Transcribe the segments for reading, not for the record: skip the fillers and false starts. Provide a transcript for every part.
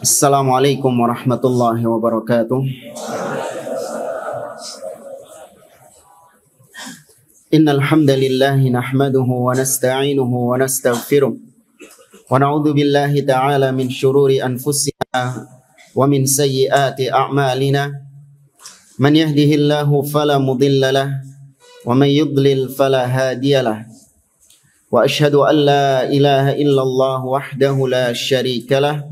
Assalamualaikum warahmatullahi wabarakatuh. Innal hamdalillah nahmaduhu wa nasta'inuhu wa nastaghfiruh wa na'udzu billahi ta'ala min shururi anfusina wa min sayyiati a'malina. Man yahdihillahu fala mudilla lahu wa man yudlil fala hadiyalah. Wa asyhadu an la ilaha illallah wahdahu la syarika lah.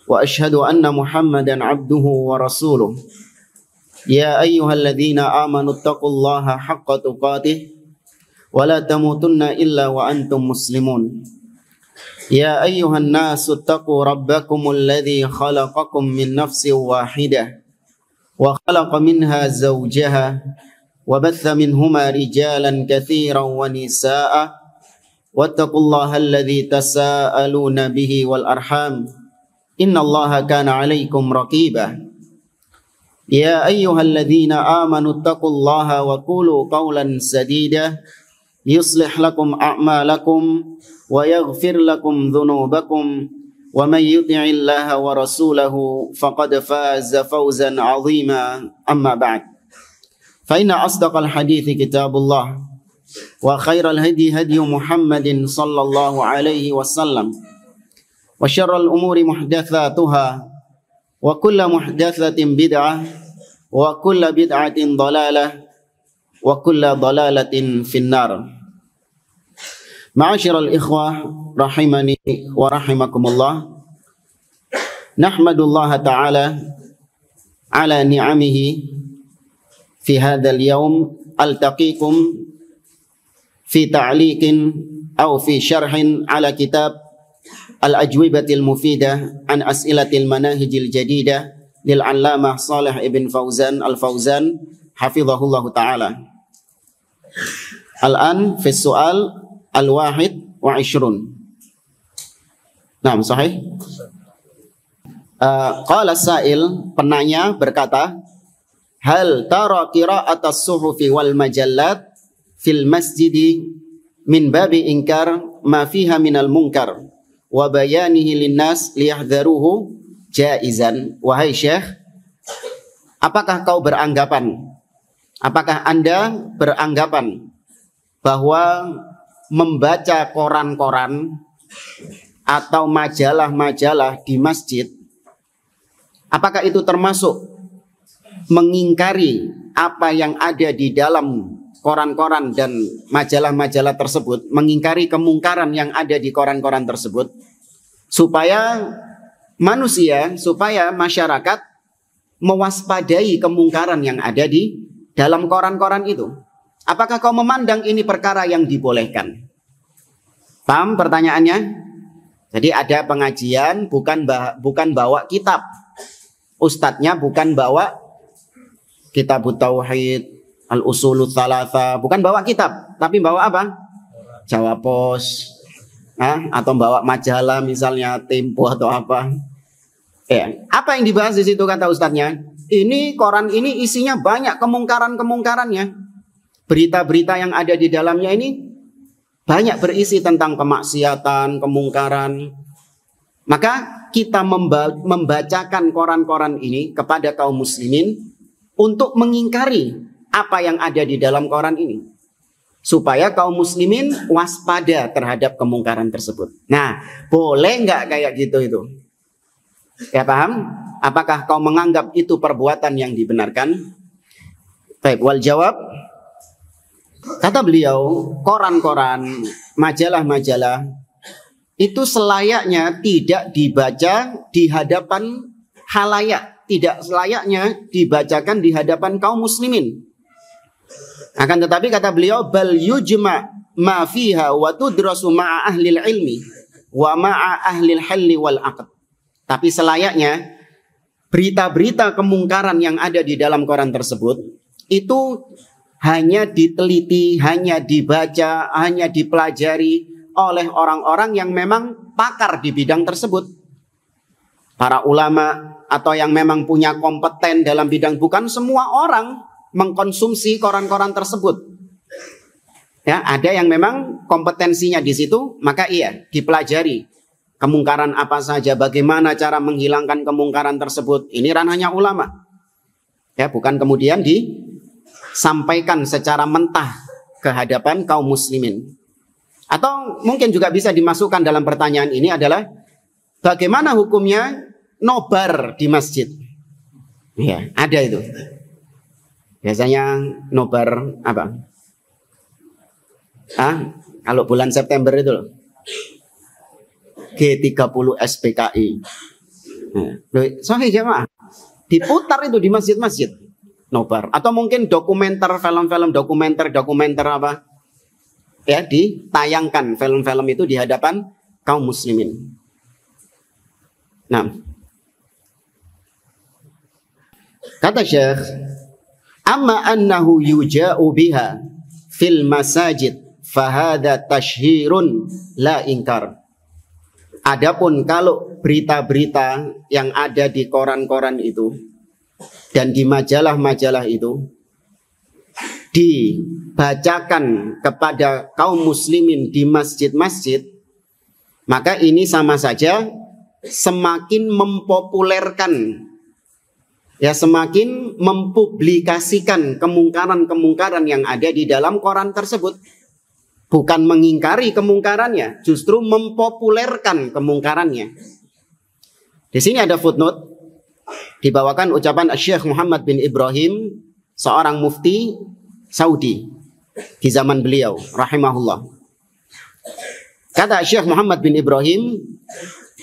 Wa asyhadu anna Muhammadan abduhu wa rasuluh. Ya ayyuhalladzina amanu taqullaha haqqa tuqatih wa la tamutunna illa wa antum muslimun. Ya ayyuhan nasu taqu rabbakumul ladzi khalaqakum min nafsin wahidah wa khalaqa minha zawjaha wa batha minhuma rijalan katsiran wa nisaa'a wattaqullaha alladzi tasaaluna bihi wal arham. Innallaha kana 'alaikum raqiba. Ya ayyuhalladzina amanu taqullaha wa qulu qawlan sadida yuslih lakum a'malakum wa yaghfir lakum dhunubakum wa may yuti'illaha wa rasulahu faqad faza fawzan 'azima. Amma ba'd. Fa inna asdaqal hadithi kitabullah wa khairal hadi hadi Muhammadin sallallahu alaihi wasallam. Wa syarrul umuri muhdatsatuha wa kullu muhdatsatin bid'ah wa kullu bid'atin dhalalah wa kullu dhalalatin finnar. Ma'asyiral ikhwah rahimani wa rahimakumullah. Nahmadullaha ta'ala ala ni'amihi fi hadzal yaum altaqikum fi ta'liqin aw fi syarhin ala kitab Al-Ajwibatil Mufidah an As'ilatil Manahijil Jadidah lil Allamah Shalih ibn Fauzan Al-Fauzan hafizahullahu ta'ala. Al-an fi su'al al-wahid wa ishrun. Naam, sahih? Qala sa'il, penanya berkata, hal tara qira'atas suhufi wal majallat fil masjidi min babi inkar ma fiha minal munkar wa bayanihi linnas liyahdharuhu jaizan. Wahai Syekh, apakah Anda beranggapan bahwa membaca koran-koran atau majalah-majalah di masjid, apakah itu termasuk mengingkari apa yang ada di dalam koran-koran dan majalah-majalah tersebut, mengingkari kemungkaran yang ada di koran-koran tersebut, supaya masyarakat mewaspadai kemungkaran yang ada di dalam koran-koran itu? Apakah kau memandang ini perkara yang dibolehkan? Paham pertanyaannya? Jadi ada pengajian, bukan bawa kitab, ustadznya bukan bawa Kitabut Tauhid, Al-Usulul Tsalatsa, bukan bawa kitab, tapi bawa apa? Jawa Pos, atau bawa majalah misalnya Tempo atau apa. Apa yang dibahas di situ kata ustadznya? Ini koran ini isinya banyak kemungkaran-kemungkarannya. Berita-berita yang ada di dalamnya ini banyak berisi tentang kemaksiatan, kemungkaran. Maka kita membacakan koran-koran ini kepada kaum muslimin untuk mengingkari apa yang ada di dalam koran ini, supaya kaum muslimin waspada terhadap kemungkaran tersebut. Nah, boleh nggak kayak gitu itu? Ya, paham? Apakah kau menganggap itu perbuatan yang dibenarkan? Baik, wal jawab. Kata beliau, koran-koran, majalah-majalah itu selayaknya tidak dibaca di hadapan halayak, tidak selayaknya dibacakan di hadapan kaum muslimin. Akan tetapi kata beliau, bal yujma ma fiha wa tudrasu ma'a ahlil ilmi wa ma'a ahlil halli wal aqd. Tapi selayaknya berita-berita kemungkaran yang ada di dalam koran tersebut itu hanya diteliti, hanya dibaca, hanya dipelajari oleh orang-orang yang memang pakar di bidang tersebut. Para ulama atau yang memang punya kompeten dalam bidang, bukan semua orang mengkonsumsi koran-koran tersebut. Ya, ada yang memang kompetensinya di situ, maka iya dipelajari. kemungkaran apa saja, bagaimana cara menghilangkan kemungkaran tersebut. Ini ranahnya ulama. Ya, bukan kemudian disampaikan secara mentah ke hadapan kaum muslimin. Atau mungkin juga bisa dimasukkan dalam pertanyaan ini adalah bagaimana hukumnya nobar di masjid. Ya, ada itu. Biasanya nobar apa? Kalau bulan September itu loh. G30 SPKI. Sahih jamaah. Diputar itu di masjid-masjid. Nobar. Atau mungkin dokumenter, film-film dokumenter apa. Ya, ditayangkan film-film itu di hadapan kaum muslimin. Nah. Kata Syekh, amma annahu yuja'u biha fil masajid fahada tashhirun la ingkar. Adapun kalau berita-berita yang ada di koran-koran itu dan di majalah-majalah itu dibacakan kepada kaum muslimin di masjid-masjid, maka ini sama saja semakin mempopulerkan, ya, semakin mempublikasikan kemungkaran-kemungkaran yang ada di dalam koran tersebut. Bukan mengingkari kemungkarannya, justru mempopulerkan kemungkarannya. Di sini ada footnote, dibawakan ucapan Syekh Muhammad bin Ibrahim, seorang mufti Saudi di zaman beliau, rahimahullah. Kata Syekh Muhammad bin Ibrahim,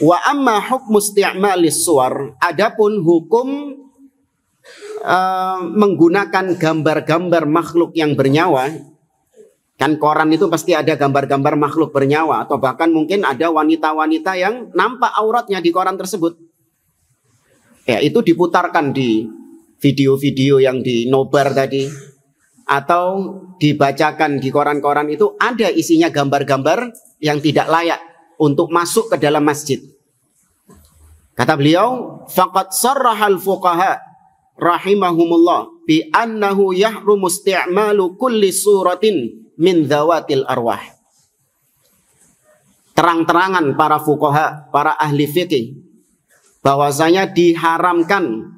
wa amma hukmu isti'malis suwar, adapun hukum menggunakan gambar-gambar makhluk yang bernyawa. Kan koran itu pasti ada gambar-gambar makhluk bernyawa, atau bahkan mungkin ada wanita-wanita yang nampak auratnya di koran tersebut. Ya, itu diputarkan di video-video yang dinobar tadi, atau dibacakan di koran-koran itu ada isinya gambar-gambar yang tidak layak untuk masuk ke dalam masjid. Kata beliau, faqad sarrahal fuqaha rahimahumullah bi annahu yahrumu isti'malu kulli suratin min dzawatil arwah. Terang-terangan para fuqaha, para ahli fikih, bahwasanya diharamkan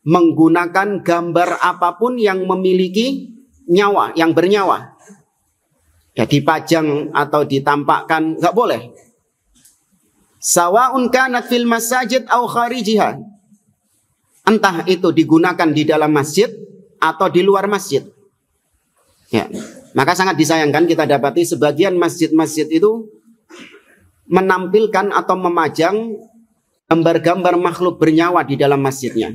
menggunakan gambar apapun yang memiliki nyawa, yang bernyawa. Ya, dipajang atau ditampakkan nggak boleh. Sawa'un kanat fil masajid au kharijiha. Entah itu digunakan di dalam masjid atau di luar masjid. Ya. Maka sangat disayangkan kita dapati sebagian masjid-masjid itu menampilkan atau memajang gambar-gambar makhluk bernyawa di dalam masjidnya.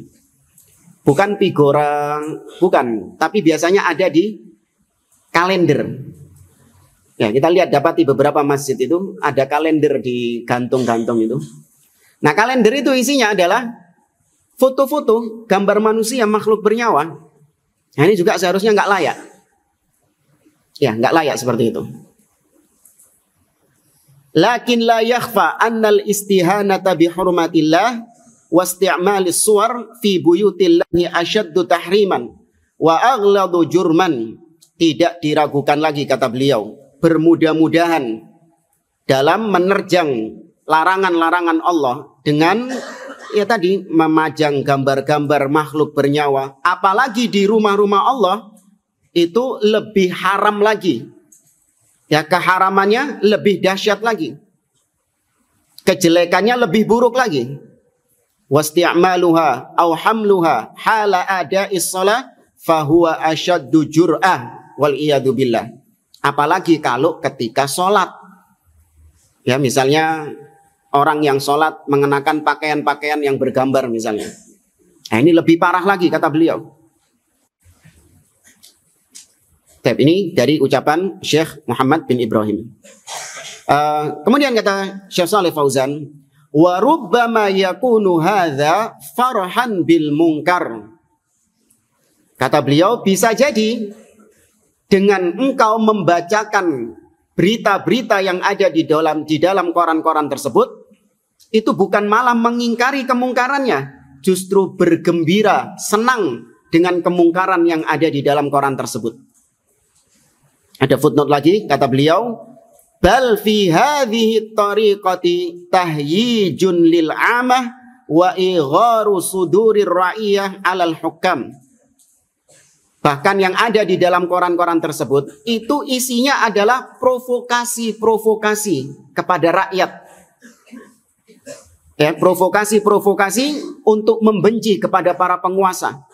Bukan figura, bukan, tapi biasanya ada di kalender. Ya, kita lihat dapati beberapa masjid itu ada kalender di gantung-gantung itu. Nah, kalender itu isinya adalah foto-foto gambar manusia makhluk bernyawa. Nah, ini juga seharusnya nggak layak. Ya, nggak layak seperti itu. Lakin la yakhfa annal istihanata bi hurmatillah wa isti'malis suwar fi buyutillahi asyaddu tahriman wa aghladu jurman. Tidak diragukan lagi, kata beliau, bermudah-mudahan dalam menerjang larangan-larangan Allah dengan ya tadi memajang gambar-gambar makhluk bernyawa, apalagi di rumah-rumah Allah, itu lebih haram lagi. Ya, keharamannya lebih dahsyat lagi. Kejelekannya lebih buruk lagi. Wasti'maluha aw hamluha hala ada'is shalah fahuwa asyaddu jur'ah wal iyadu billah. Apalagi kalau ketika sholat. Ya, misalnya orang yang sholat mengenakan pakaian-pakaian yang bergambar misalnya. Nah, ini lebih parah lagi, kata beliau. Ini dari ucapan Syekh Muhammad bin Ibrahim. Kemudian kata Syekh Shalih Fauzan, wa rubbama yakunu hadza farhan bil munkar. Kata beliau, bisa jadi dengan engkau membacakan berita-berita yang ada di dalam koran-koran tersebut, itu bukan malah mengingkari kemungkarannya, justru bergembira, senang dengan kemungkaran yang ada di dalam koran tersebut. Ada footnote lagi, kata beliau, Bal fi hadhihi tariqati tahyijun lil amah wa igharu sudurir ra'iyah 'alal hukam. Bahkan yang ada di dalam koran-koran tersebut itu isinya adalah provokasi-provokasi kepada rakyat. Ya, provokasi-provokasi untuk membenci kepada para penguasa.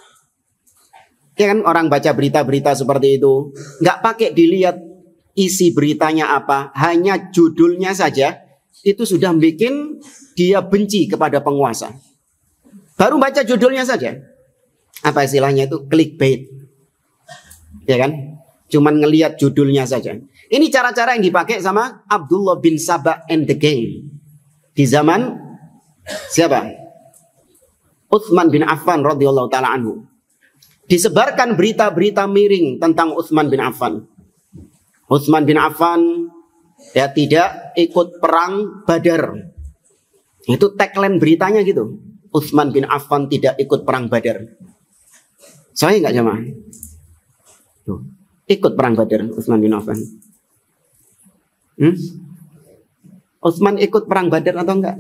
Ya kan, orang baca berita-berita seperti itu, nggak pakai dilihat isi beritanya apa, hanya judulnya saja itu sudah bikin dia benci kepada penguasa. Baru baca judulnya saja, apa istilahnya itu, clickbait, ya kan? Cuman ngelihat judulnya saja. Ini cara-cara yang dipakai sama Abdullah bin Sabah and the gang di zaman siapa? Utsman bin Affan radhiyallahu taala anhu. Disebarkan berita-berita miring tentang Utsman bin Affan. Utsman bin Affan ya tidak ikut perang Badar. Itu tagline beritanya gitu. Utsman bin Affan tidak ikut perang Badar. Saya enggak jamaah. Tuh, ikut perang Badar Utsman bin Affan. Utsman ikut perang Badar atau enggak?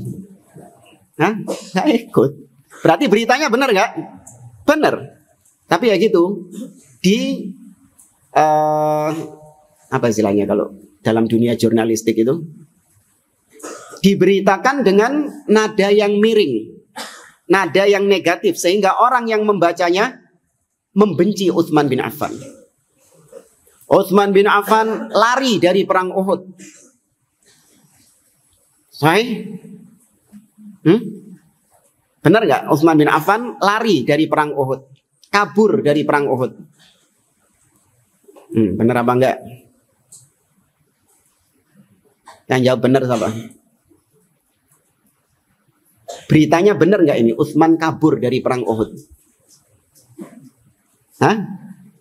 Hah? Enggak ikut. Berarti beritanya benar enggak? Benar. Tapi ya gitu. Apa istilahnya kalau dalam dunia jurnalistik itu, diberitakan dengan nada yang miring, nada yang negatif, sehingga orang yang membacanya membenci Utsman bin Affan. Utsman bin Affan lari dari perang Uhud. Sahih? Benar nggak? Utsman bin Affan lari dari perang Uhud, kabur dari perang Uhud. Benar apa enggak? Yang jawab benar siapa? Beritanya benar nggak ini? Utsman kabur dari perang Uhud. Hah?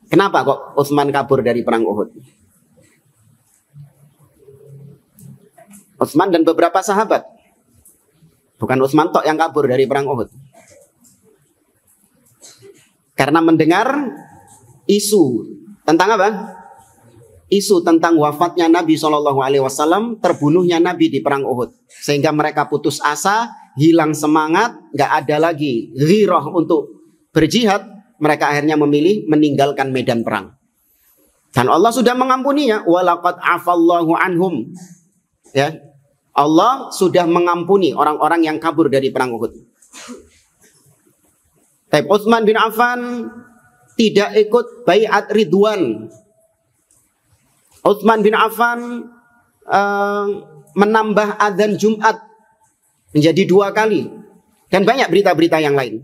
Kenapa kok Utsman kabur dari perang Uhud? Utsman dan beberapa sahabat. Bukan Utsman tok yang kabur dari perang Uhud. Karena mendengar isu tentang apa? Isu tentang wafatnya Nabi SAW, terbunuhnya Nabi di perang Uhud, sehingga mereka putus asa, hilang semangat, nggak ada lagi ghirah untuk berjihad. Mereka akhirnya memilih meninggalkan medan perang. Dan Allah sudah mengampuninya. Walaqad afallahu anhum. Ya, Allah sudah mengampuni orang-orang yang kabur dari perang Uhud. Tapi Utsman bin Affan tidak ikut baiat Ridwan. Utsman bin Affan menambah adzan Jumat menjadi 2 kali. Dan banyak berita-berita yang lain.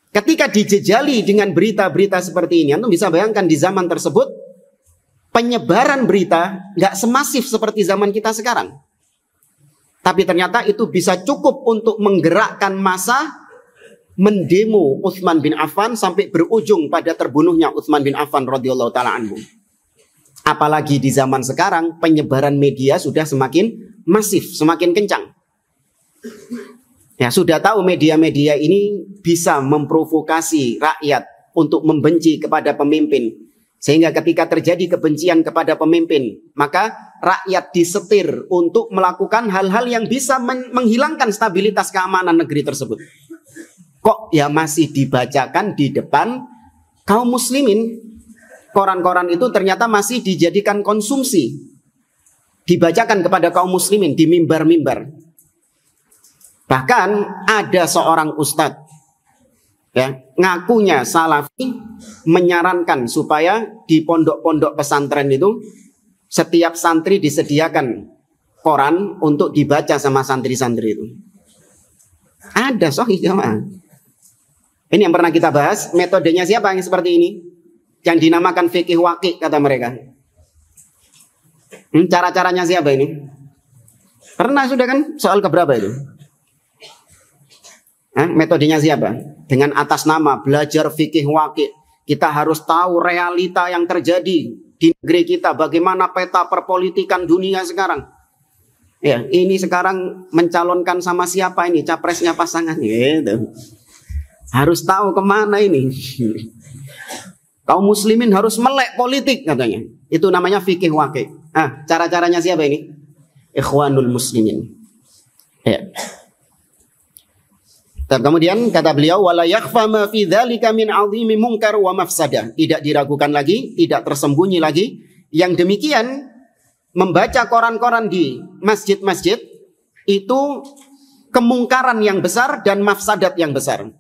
Ketika dijejali dengan berita-berita seperti ini, Anda bisa bayangkan di zaman tersebut penyebaran berita nggak semasif seperti zaman kita sekarang. Tapi ternyata itu bisa cukup untuk menggerakkan massa mendemo Utsman bin Affan sampai berujung pada terbunuhnya Utsman bin Affan radhiyallahu taala anhu. Apalagi di zaman sekarang penyebaran media sudah semakin masif, semakin kencang. Ya, sudah tahu media-media ini bisa memprovokasi rakyat untuk membenci kepada pemimpin. Sehingga ketika terjadi kebencian kepada pemimpin, maka rakyat disetir untuk melakukan hal-hal yang bisa menghilangkan stabilitas keamanan negeri tersebut. Kok ya masih dibacakan di depan kaum muslimin? Koran-koran itu ternyata masih dijadikan konsumsi. Dibacakan kepada kaum muslimin di mimbar-mimbar. Bahkan ada seorang ustadz ya, ngakunya salafi, menyarankan supaya di pondok-pondok pesantren itu setiap santri disediakan koran untuk dibaca sama santri-santri itu. Ada sahih jamaah. Ini yang pernah kita bahas. Metodenya siapa yang seperti ini? Yang dinamakan fikih waqi kata mereka. Cara-caranya siapa ini? Pernah sudah kan soal keberapa itu? Metodenya siapa? Dengan atas nama belajar fikih waqi. Kita harus tahu realita yang terjadi di negeri kita. Bagaimana peta perpolitikan dunia sekarang. Ya, ini sekarang mencalonkan sama siapa ini? Capresnya pasangan. Gitu. Harus tahu kemana ini. Kaum muslimin harus melek politik katanya. Itu namanya fikih waqi. Cara-caranya siapa ini? Ikhwanul Muslimin. Ya. Dan kemudian kata beliau, wala yakhfa ma fi dzalika min 'azimi munkar wa mafsadah. Tidak diragukan lagi, tidak tersembunyi lagi. Yang demikian membaca koran-koran di masjid-masjid itu kemungkaran yang besar dan mafsadat yang besar.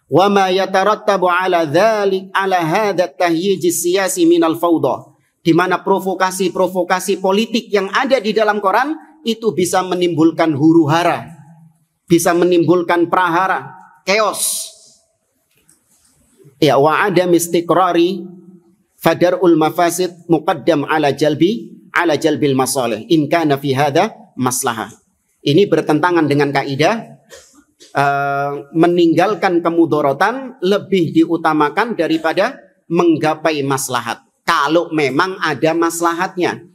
Wa ma yatarattabu 'ala dzalik 'ala hadha at-tahyij as-siyasi min al-fawda. Di mana provokasi-provokasi politik yang ada di dalam koran itu bisa menimbulkan huru-hara, bisa menimbulkan prahara, chaos. Ya, wa adam istiqrari fadarul mafasid muqaddam ala jalbil masalih in kana fi hadha maslahah. Ini bertentangan dengan kaidah meninggalkan kemudorotan lebih diutamakan daripada menggapai maslahat. Kalau memang ada maslahatnya.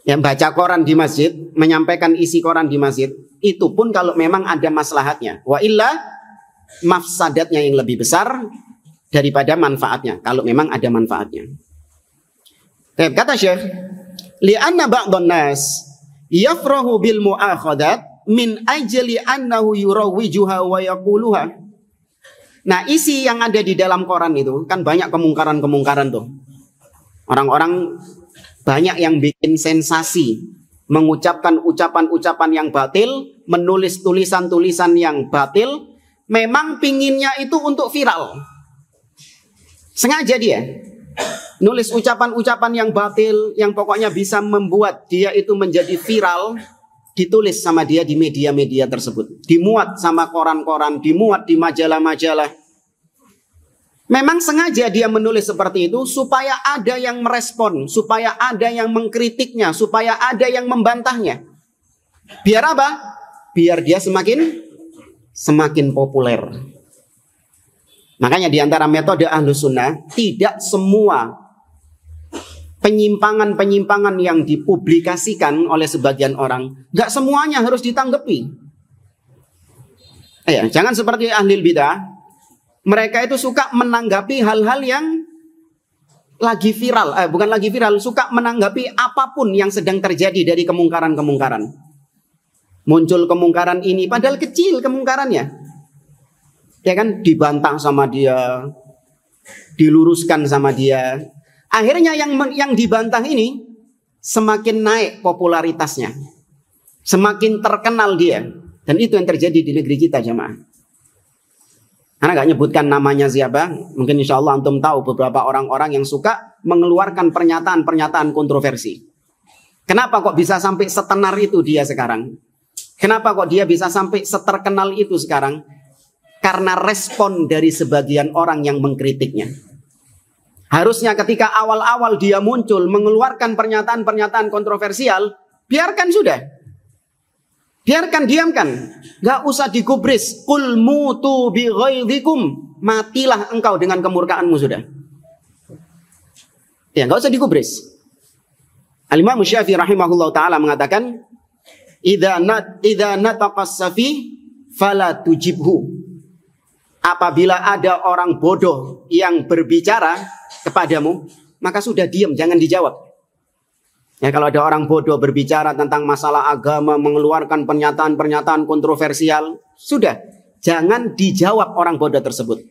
Yang baca koran di masjid, menyampaikan isi koran di masjid, itu pun kalau memang ada maslahatnya. Wa illa mafsadatnya yang lebih besar daripada manfaatnya, kalau memang ada manfaatnya. Kata Syekh, li'anna ba'dhan nas yafrahu bil mu'akhadat min ajli annahu yurawwijuha wa yaquluha. Nah, isi yang ada di dalam koran itu kan banyak kemungkaran-kemungkaran tuh. Orang-orang banyak yang bikin sensasi, mengucapkan ucapan-ucapan yang batil, menulis tulisan-tulisan yang batil, memang pinginnya itu untuk viral. Sengaja dia nulis ucapan-ucapan yang batil, yang pokoknya bisa membuat dia itu menjadi viral, ditulis sama dia di media-media tersebut, dimuat sama koran-koran, dimuat di majalah-majalah. Memang sengaja dia menulis seperti itu supaya ada yang merespon, supaya ada yang mengkritiknya, supaya ada yang membantahnya. Biar apa? Biar dia semakin populer. Makanya di antara metode Ahlus Sunnah, tidak semua penyimpangan-penyimpangan yang dipublikasikan oleh sebagian orang, nggak semuanya harus ditanggapi. Jangan seperti ahli bidah. Mereka itu suka menanggapi hal-hal yang lagi viral, bukan lagi viral, suka menanggapi apapun yang sedang terjadi dari kemungkaran-kemungkaran. Muncul kemungkaran ini, padahal kecil kemungkarannya. Ya kan, dibantah sama dia, diluruskan sama dia. Akhirnya yang dibantah ini semakin naik popularitasnya, semakin terkenal dia. Dan itu yang terjadi di negeri kita, jamaah. Karena gak nyebutkan namanya siapa, mungkin insya Allah antum tahu beberapa orang-orang yang suka mengeluarkan pernyataan-pernyataan kontroversi. Kenapa kok bisa sampai setenar itu dia sekarang? Kenapa kok dia bisa sampai seterkenal itu sekarang? Karena respon dari sebagian orang yang mengkritiknya. Harusnya ketika awal-awal dia muncul mengeluarkan pernyataan-pernyataan kontroversial, biarkan sudah. Biarkan, diamkan. Gak usah digubris. Qul mutu bi ghaidhikum. Matilah engkau dengan kemurkaanmu sudah. Ya, gak usah digubris. Al-Imam Syafi'i rahimahullah ta'ala mengatakan, Idza nataqas safi fala tujibhu. Apabila ada orang bodoh yang berbicara kepadamu, maka sudah diam, jangan dijawab. Ya, kalau ada orang bodoh berbicara tentang masalah agama, mengeluarkan pernyataan-pernyataan kontroversial, sudah, jangan dijawab orang bodoh tersebut.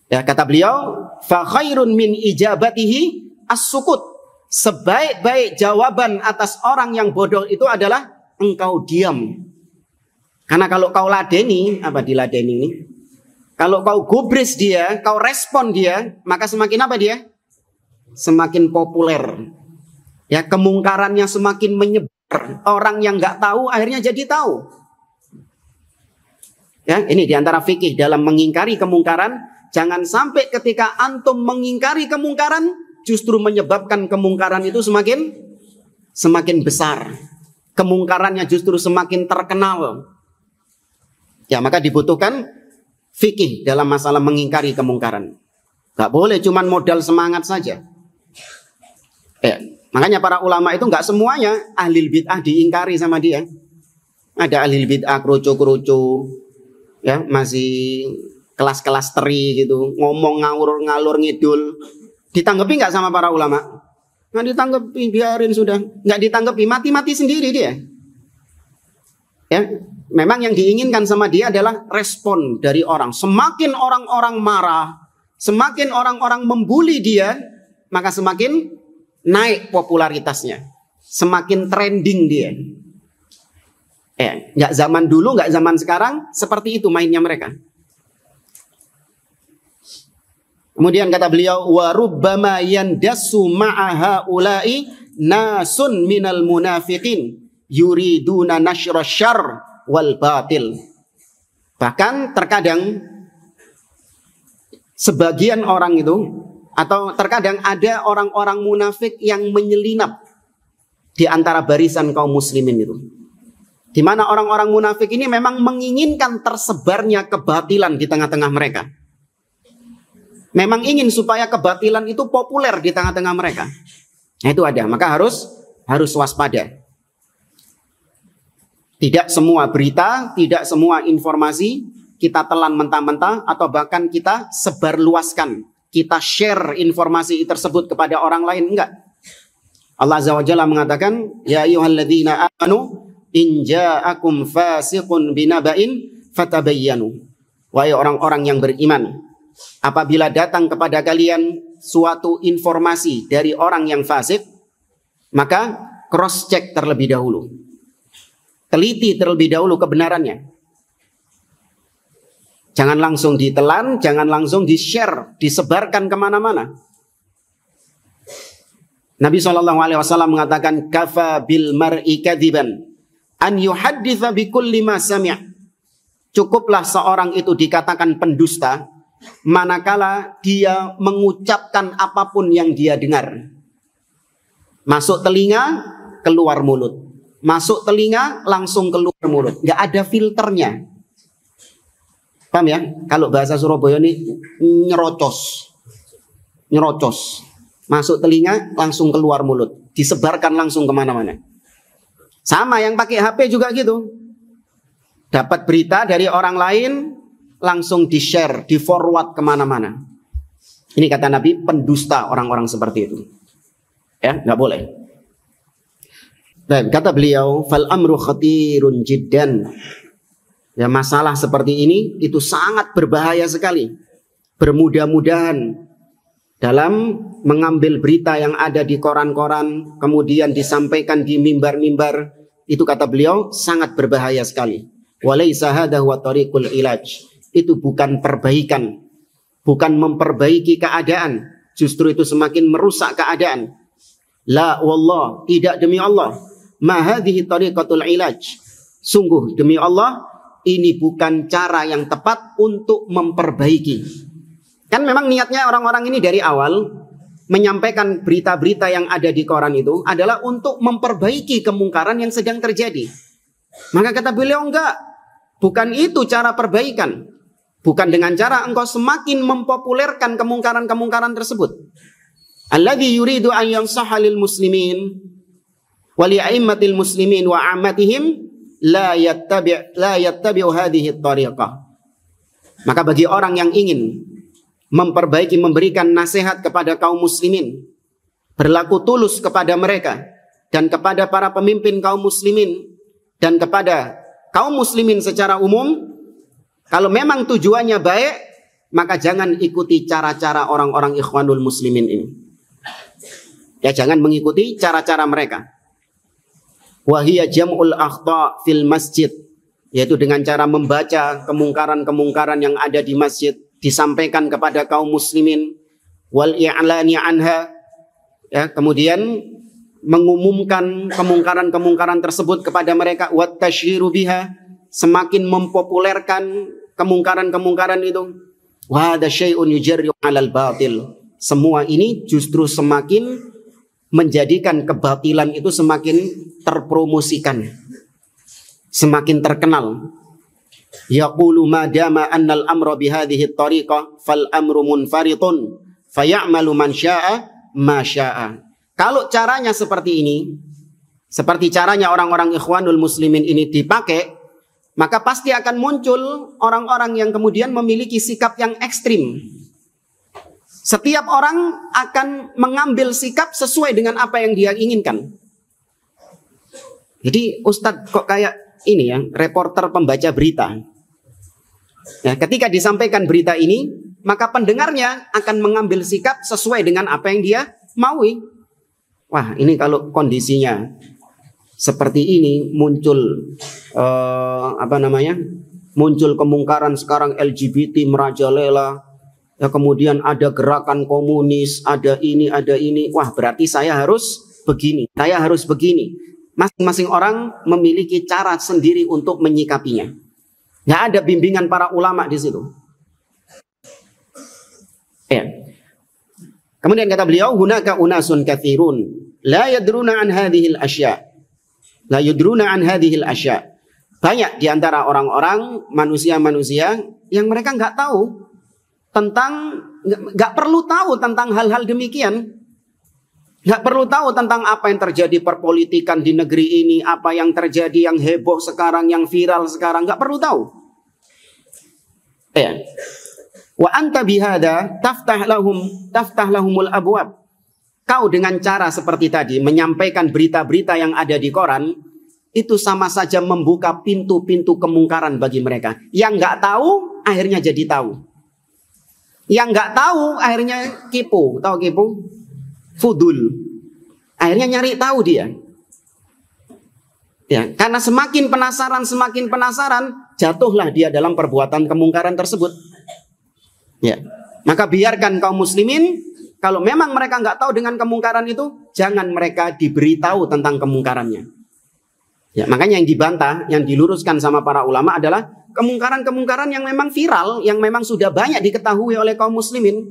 Ya, kata beliau, fa khairun min ijabatihi as-sukut. Sebaik-baik jawaban atas orang yang bodoh itu adalah engkau diam. Karena kalau kau ladeni, apa diladeni ini? Kalau kau gubris dia, kau respon dia, maka semakin apa dia? Semakin populer. Ya, kemungkarannya semakin menyebar. Orang yang nggak tahu akhirnya jadi tahu. Ya, ini diantara fikih dalam mengingkari kemungkaran. Jangan sampai ketika antum mengingkari kemungkaran, justru menyebabkan kemungkaran itu semakin besar. Kemungkarannya justru semakin terkenal. Ya, maka dibutuhkan fikih dalam masalah mengingkari kemungkaran. Gak boleh cuman modal semangat saja. Makanya para ulama itu nggak semuanya ahli bid'ah diingkari sama dia. Ada ahli bid'ah kerucu-kerucu, ya masih kelas-kelas teri gitu, ngomong ngalur ngidul, ditanggapi nggak sama para ulama? Nggak ditanggapi, biarin sudah. Nggak ditanggapi, mati-mati sendiri dia. Ya, memang yang diinginkan sama dia adalah respon dari orang. Semakin orang-orang marah, semakin orang-orang membuli dia, maka semakin naik popularitasnya, semakin trending dia. Nggak zaman dulu, nggak zaman sekarang, seperti itu mainnya mereka. Kemudian kata beliau, wa rubbama yandassu ma'a haula'i nasun minal munafiqin yuriduna nashra syarr wal batil. Bahkan terkadang sebagian orang itu, atau terkadang ada orang-orang munafik yang menyelinap di antara barisan kaum muslimin itu. Di mana orang-orang munafik ini memang menginginkan tersebarnya kebatilan di tengah-tengah mereka. Memang ingin supaya kebatilan itu populer di tengah-tengah mereka. Nah, itu ada, maka harus waspada. Tidak semua berita, tidak semua informasi kita telan mentah-mentah atau bahkan kita sebarluaskan. Kita share informasi tersebut kepada orang lain, enggak. Allah Azza wa Jalla mengatakan, ya ayyuhalladzina amanu in ja'akum fasiqun binaba'in fatabayyanu. Wahai orang-orang yang beriman, apabila datang kepada kalian suatu informasi dari orang yang fasik, maka cross check terlebih dahulu. Teliti terlebih dahulu kebenarannya. Jangan langsung ditelan, jangan langsung di-share, disebarkan kemana-mana. Nabi SAW mengatakan, kafa bil mar'i kadziban an yuhadditha bi kulli ma sami'. Cukuplah seorang itu dikatakan pendusta manakala dia mengucapkan apapun yang dia dengar. Masuk telinga, keluar mulut. Masuk telinga, langsung keluar mulut. Nggak ada filternya. Paham ya? Kalau bahasa Surabaya ini nyerocos. Nyerocos. Masuk telinga, langsung keluar mulut. Disebarkan langsung kemana-mana. Sama yang pakai HP juga gitu. Dapat berita dari orang lain, langsung di-share, di-forward kemana-mana. Ini kata Nabi, pendusta orang-orang seperti itu. Ya, nggak boleh. Dan kata beliau, fal amru khatirun jiddan. Ya, masalah seperti ini itu sangat berbahaya sekali. Bermudah-mudahan dalam mengambil berita yang ada di koran-koran, kemudian disampaikan di mimbar-mimbar, itu kata beliau sangat berbahaya sekali. Walaysa hadha huwa tariqul ilaj. Itu bukan perbaikan, bukan memperbaiki keadaan, justru itu semakin merusak keadaan. La wallah, tidak demi Allah. Ma hadhihi tariqatul ilaj. Sungguh demi Allah, ini bukan cara yang tepat untuk memperbaiki. Kan memang niatnya orang-orang ini dari awal menyampaikan berita-berita yang ada di koran itu adalah untuk memperbaiki kemungkaran yang sedang terjadi. Maka kata beliau, enggak, bukan itu cara perbaikan. Bukan dengan cara engkau semakin mempopulerkan kemungkaran-kemungkaran tersebut. Alladzi yuridu an yansaha lil muslimin wa li a'immatil muslimin wa 'ammatihim la yattabi'u hadhihi at-tariqah. Maka bagi orang yang ingin memperbaiki, memberikan nasihat kepada kaum muslimin, berlaku tulus kepada mereka dan kepada para pemimpin kaum muslimin dan kepada kaum muslimin secara umum, kalau memang tujuannya baik, maka jangan ikuti cara-cara orang-orang ikhwanul muslimin ini. Ya, jangan mengikuti cara-cara mereka. Wahiyya jam'ul akhta fil masjid, yaitu dengan cara membaca kemungkaran-kemungkaran yang ada di masjid disampaikan kepada kaum muslimin, wal i'lani anha, ya, kemudian mengumumkan kemungkaran-kemungkaran tersebut kepada mereka, wat tasyhiru biha, semakin mempopulerkan kemungkaran-kemungkaran itu. Wa hadza syai'un yujarru 'alal batil. Semua ini justru semakin menjadikan kebatilan itu semakin terpromosikan, semakin terkenal. Yaqulu ma dama annal amra bihadhihi at-tariqah fal amru munfaritun fayamalu man syaa'a ma syaa'a. Kalau caranya seperti ini, seperti caranya orang-orang ikhwanul muslimin ini dipakai, maka pasti akan muncul orang-orang yang kemudian memiliki sikap yang ekstrim. Setiap orang akan mengambil sikap sesuai dengan apa yang dia inginkan. Jadi Ustadz kok kayak ini ya, reporter pembaca berita. Ya, ketika disampaikan berita ini, maka pendengarnya akan mengambil sikap sesuai dengan apa yang dia maui. Wah, ini kalau kondisinya seperti ini muncul muncul kemungkaran sekarang, LGBT merajalela. Ya, kemudian ada gerakan komunis, ada ini. Wah, berarti saya harus begini, saya harus begini. Masing-masing orang memiliki cara sendiri untuk menyikapinya. Nggak ada bimbingan para ulama di situ. Ya. Kemudian kata beliau, hunaka unasun katsirun la yadruna an hadhil asya. La yadruna an hadhil asya. Banyak di antara orang-orang, manusia-manusia yang mereka nggak tahu tentang, nggak perlu tahu tentang hal-hal demikian. Nggak perlu tahu tentang apa yang terjadi perpolitikan di negeri ini, apa yang terjadi yang heboh sekarang, yang viral sekarang, nggak perlu tahu. Ya. Wa anta bihada taftah lahumul abwab. Kau dengan cara seperti tadi menyampaikan berita-berita yang ada di koran, itu sama saja membuka pintu-pintu kemungkaran bagi mereka. Yang nggak tahu akhirnya jadi tahu. Yang nggak tahu akhirnya kipu. Tahu kipu? Fudul. Akhirnya nyari tahu dia. Ya, karena semakin penasaran, jatuhlah dia dalam perbuatan kemungkaran tersebut. Ya, maka biarkan kaum muslimin, kalau memang mereka nggak tahu dengan kemungkaran itu, jangan mereka diberitahu tentang kemungkarannya. Ya, makanya yang dibantah, yang diluruskan sama para ulama adalah kemungkaran-kemungkaran yang memang viral, yang memang sudah banyak diketahui oleh kaum muslimin.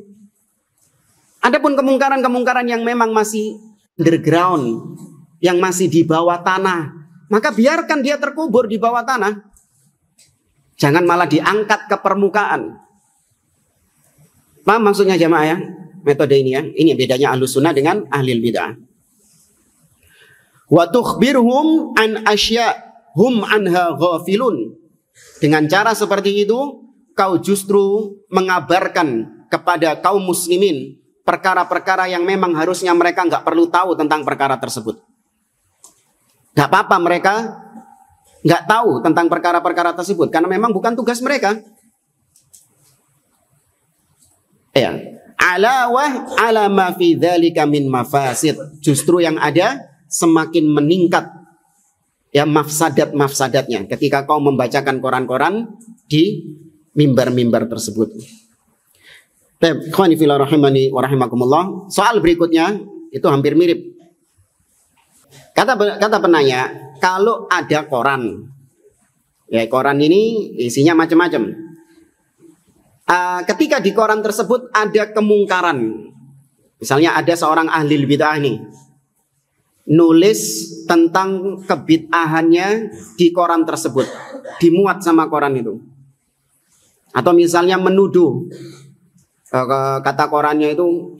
Adapun kemungkaran-kemungkaran yang memang masih underground, yang masih di bawah tanah, maka biarkan dia terkubur di bawah tanah. Jangan malah diangkat ke permukaan. Paham maksudnya jamaah ya? Metode ini ya. Ini bedanya Ahlus Sunnah dengan Ahlul Bid'ah. Wa tukhbirhum an asya hum anha ghafilun. Dengan cara seperti itu, kau justru mengabarkan kepada kaum muslimin perkara-perkara yang memang harusnya mereka nggak perlu tahu tentang perkara tersebut. Nggak apa-apa mereka nggak tahu tentang perkara-perkara tersebut, karena memang bukan tugas mereka. Ya, alawah ala ma fi dzalika min mafasid. Justru yang ada semakin meningkat ya mafsadatnya ketika kau membacakan koran-koran di mimbar-mimbar tersebut. Baik, ikhwani fillah rahimani wa rahimakumullah. Soal berikutnya itu hampir mirip. Kata penanya, kalau ada koran, ya koran ini isinya macam-macam. Ketika di koran tersebut ada kemungkaran, misalnya ada seorang ahli bid'ah nih, nulis tentang kebid'ahannya di koran tersebut, dimuat sama koran itu. Atau misalnya menuduh, kata korannya itu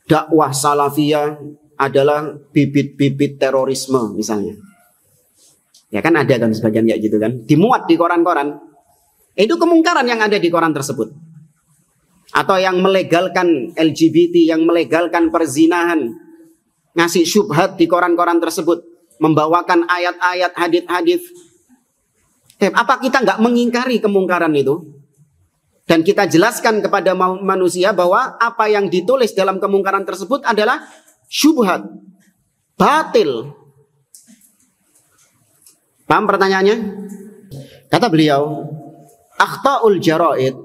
dakwah salafiyah adalah bibit-bibit terorisme misalnya. Ya kan ada kan sebagian kayak gitu kan, dimuat di koran-koran. Itu kemungkaran yang ada di koran tersebut. Atau yang melegalkan LGBT, yang melegalkan perzinahan, ngasih syubhat di koran-koran tersebut, membawakan ayat-ayat, hadits-hadits. Apa kita nggak mengingkari kemungkaran itu? Dan kita jelaskan kepada manusia bahwa apa yang ditulis dalam kemungkaran tersebut adalah syubhat, batil. Paham pertanyaannya? Kata beliau, akhta'ul jaraid,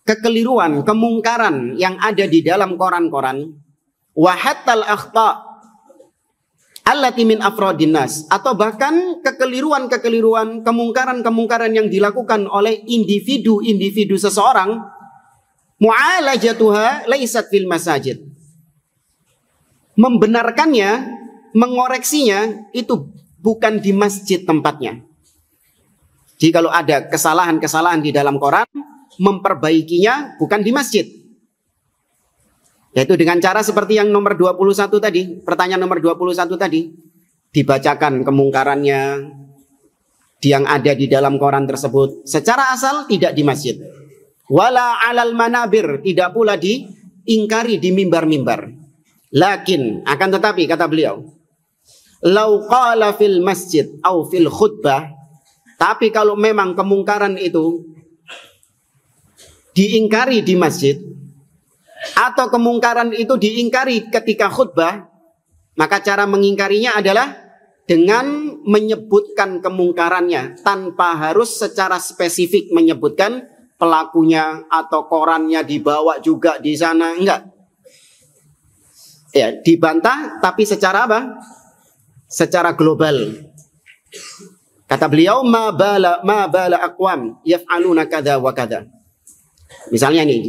kekeliruan, kemungkaran yang ada di dalam koran-koran, wa hattal akhta' allati min afradin nas, atau bahkan kekeliruan-kekeliruan, kemungkaran-kemungkaran yang dilakukan oleh individu-individu seseorang, mu'alajatuha laisat fil masajid. Membenarkannya, mengoreksinya itu bukan di masjid tempatnya. Jadi kalau ada kesalahan-kesalahan di dalam koran, memperbaikinya bukan di masjid. Yaitu dengan cara seperti yang nomor 21 tadi, pertanyaan nomor 21 tadi. Dibacakan kemungkarannya yang ada di dalam koran tersebut. Secara asal tidak di masjid. Wala alal manabir, tidak pula di ingkari di mimbar-mimbar. Lakin, akan tetapi kata beliau, lau qala fil masjid au fil khutbah, tapi kalau memang kemungkaran itu diingkari di masjid atau kemungkaran itu diingkari ketika khutbah, maka cara mengingkarinya adalah dengan menyebutkan kemungkarannya tanpa harus secara spesifik menyebutkan pelakunya atau korannya dibawa juga di sana, enggak. Ya, dibantah tapi secara apa? Secara global. Kata beliau, ma bala aqwam yaf'aluna kadza wa kadza. Misalnya nih,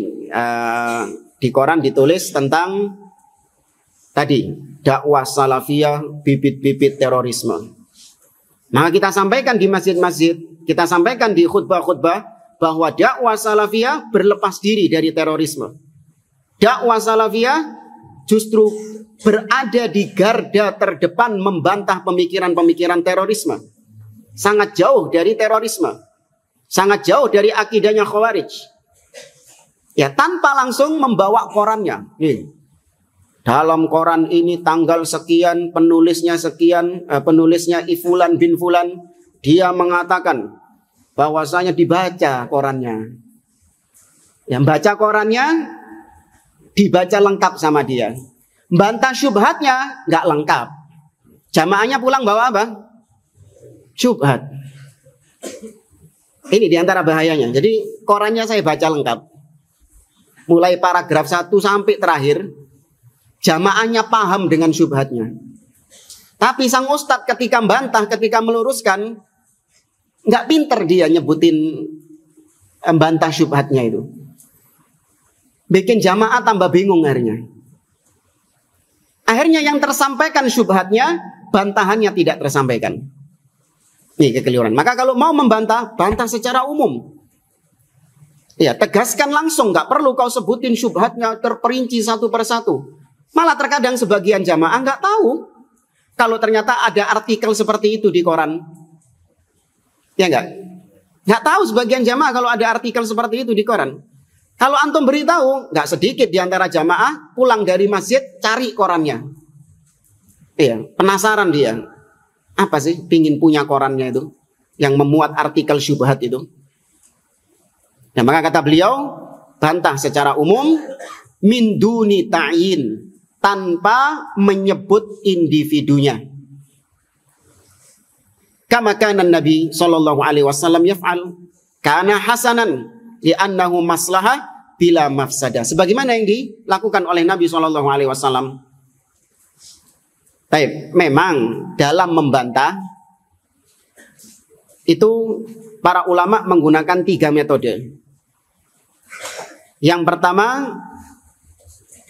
di koran ditulis tentang tadi dakwah salafiyah, bibit-bibit terorisme. Maka kita sampaikan di masjid-masjid, kita sampaikan di khutbah-khutbah bahwa dakwah salafiyah berlepas diri dari terorisme. Dakwah salafiyah justru berada di garda terdepan membantah pemikiran-pemikiran terorisme. Sangat jauh dari terorisme. Sangat jauh dari akidahnya Khawarij. Ya, tanpa langsung membawa korannya. Nih, dalam koran ini tanggal sekian, penulisnya sekian, penulisnya Ifulan bin Fulan, dia mengatakan bahwasanya dibaca korannya. Yang baca korannya dibaca lengkap sama dia. Bantah syubhatnya nggak lengkap. Jamaahnya pulang bawa apa? Syubhat. Ini diantara bahayanya. Jadi korannya saya baca lengkap. Mulai paragraf 1 sampai terakhir. Jamaahnya paham dengan syubhatnya. Tapi sang ustadz ketika membantah, ketika meluruskan, nggak pinter dia nyebutin membantah syubhatnya itu. Bikin jamaah tambah bingung akhirnya. Akhirnya yang tersampaikan syubhatnya, bantahannya tidak tersampaikan. Ini kekeliruan. Maka kalau mau membantah, bantah secara umum. Ya, tegaskan langsung, nggak perlu kau sebutin syubhatnya terperinci satu persatu. Malah terkadang sebagian jamaah nggak tahu kalau ternyata ada artikel seperti itu di koran. Ya nggak tahu sebagian jamaah kalau ada artikel seperti itu di koran. Kalau antum beritahu, nggak sedikit di antara jamaah pulang dari masjid cari korannya. Iya, penasaran dia. Apa sih pingin punya korannya itu yang memuat artikel syubhat itu? Nah, maka kata beliau, bantah secara umum min duni ta'yin, tanpa menyebut individunya. Kama kana Nabi sallallahu alaihi wasallam yaf'al, kana hasanan li'annahu maslahah bila mafsadah. Sebagaimana yang dilakukan oleh Nabi sallallahu alaihi wasallam. Baik, memang dalam membantah itu para ulama menggunakan 3 metode. Yang pertama,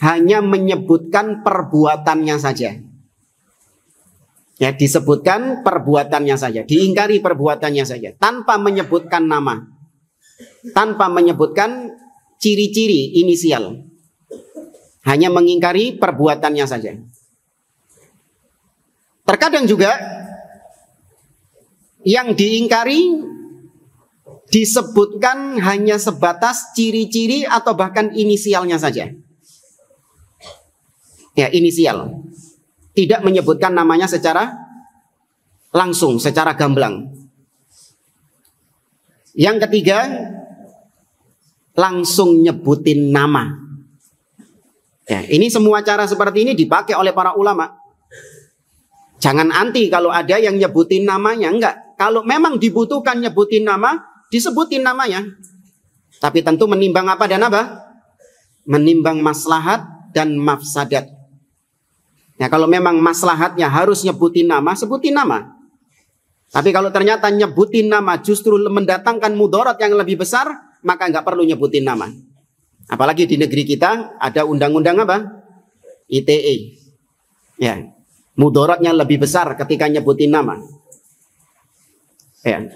hanya menyebutkan perbuatannya saja. Ya, disebutkan perbuatannya saja, diingkari perbuatannya saja, tanpa menyebutkan nama, tanpa menyebutkan ciri-ciri inisial. Hanya mengingkari perbuatannya saja. Terkadang juga yang diingkari disebutkan hanya sebatas ciri-ciri atau bahkan inisialnya saja. Ya, inisial. Tidak menyebutkan namanya secara langsung, secara gamblang. Yang ketiga, langsung nyebutin nama. Ya, ini semua cara seperti ini dipakai oleh para ulama. Jangan anti kalau ada yang nyebutin namanya, enggak. Kalau memang dibutuhkan nyebutin nama, disebutin namanya. Tapi tentu menimbang apa dan apa? Menimbang maslahat dan mafsadat. Ya, kalau memang maslahatnya harus nyebutin nama, sebutin nama. Tapi kalau ternyata nyebutin nama justru mendatangkan mudarat yang lebih besar, maka nggak perlu nyebutin nama. Apalagi di negeri kita ada undang-undang apa? ITE. Ya, mudaratnya lebih besar ketika nyebutin nama. Ya.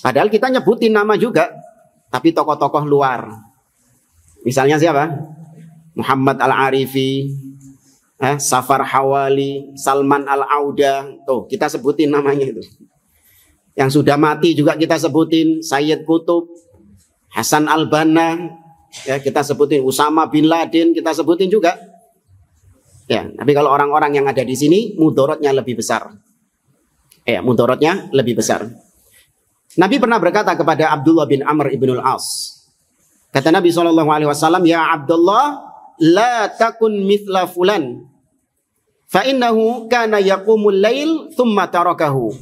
Padahal kita nyebutin nama juga, tapi tokoh-tokoh luar. Misalnya siapa? Muhammad Al-Arifi, Safar Hawali, Salman Al-Auda. Tuh, kita sebutin namanya itu. Yang sudah mati juga kita sebutin, Sayyid Qutub, Hasan Al-Banna, Ya, kita sebutin Usama bin Laden, kita sebutin juga. Ya, tapi kalau orang-orang yang ada di sini, mudorotnya lebih besar. Ya, mudorotnya lebih besar. Nabi pernah berkata kepada Abdullah bin Amr ibnul As. Kata Nabi SAW, ya Abdullah, la takun mithla fulan. Fa innahu kana yaqumul lail thumma tarakahu.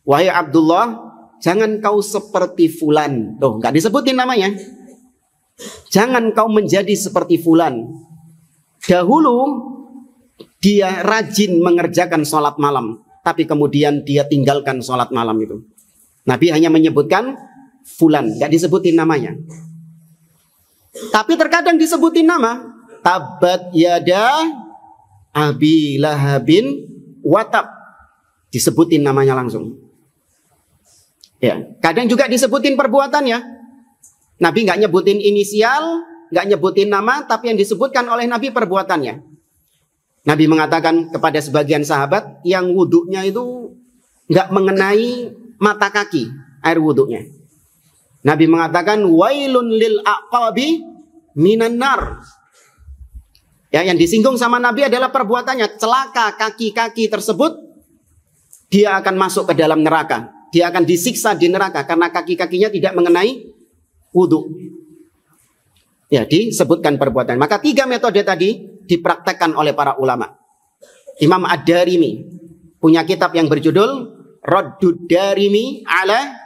Wahai Abdullah, jangan kau seperti fulan. Tuh, enggak disebutin namanya. Jangan kau menjadi seperti fulan. Dahulu dia rajin mengerjakan sholat malam, tapi kemudian dia tinggalkan sholat malam itu. Nabi hanya menyebutkan fulan, enggak disebutin namanya. Tapi terkadang disebutin nama. Tabat yada Abi Lahabin watab. Disebutin namanya langsung. Ya, kadang juga disebutin perbuatannya. Nabi nggak nyebutin inisial, nggak nyebutin nama, tapi yang disebutkan oleh Nabi perbuatannya. Nabi mengatakan kepada sebagian sahabat yang wudhunya itu nggak mengenai mata kaki air wudhunya. Nabi mengatakan wailun lil aqabi minan nar. Ya, yang disinggung sama Nabi adalah perbuatannya. Celaka kaki-kaki tersebut, dia akan masuk ke dalam neraka. Dia akan disiksa di neraka karena kaki-kakinya tidak mengenai wudhu. Ya, disebutkan perbuatan. Maka 3 metode tadi dipraktekkan oleh para ulama. Imam Ad-Darimi punya kitab yang berjudul Raddud Darimi ala